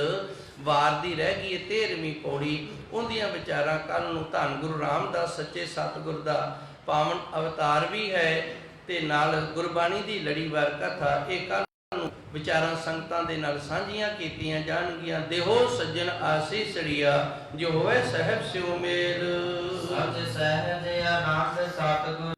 ਵਾਰ ਦੀ ਰਹਿ ਗਈ ਹੈ, 13ਵੀਂ ਪੌੜੀ। ਉਹਦੀਆਂ ਵਿਚਾਰਾਂ ਕੱਲ ਨੂੰ ਧੰਨ ਗੁਰੂ ਰਾਮਦਾਸ ਸੱਚੇ ਸਤਿਗੁਰ ਦਾ ਪਾਵਨ ਅਵਤਾਰ ਵੀ ਹੈ, ਤੇ ਨਾਲ ਗੁਰਬਾਣੀ ਦੀ ਲੜੀਵਾਰ ਕਥਾ, ਇਹ ਕੱਲ ਨੂੰ ਵਿਚਾਰਾਂ ਸੰਗਤਾਂ ਦੇ ਨਾਲ ਸਾਂਝੀਆਂ ਕੀਤੀਆਂ ਜਾਣਗੀਆਂ। ਦੇਹੋ ਸੱਜਣ ਆਸੀਸੜੀਆ, ਜੋ ਹੋਵੇ ਸਹਿਬ ਸਿਉ ਮੇਲ। ਸੱਚ ਸਹਿਜ ਆਨੰਦ ਸਤਿਗੁਰ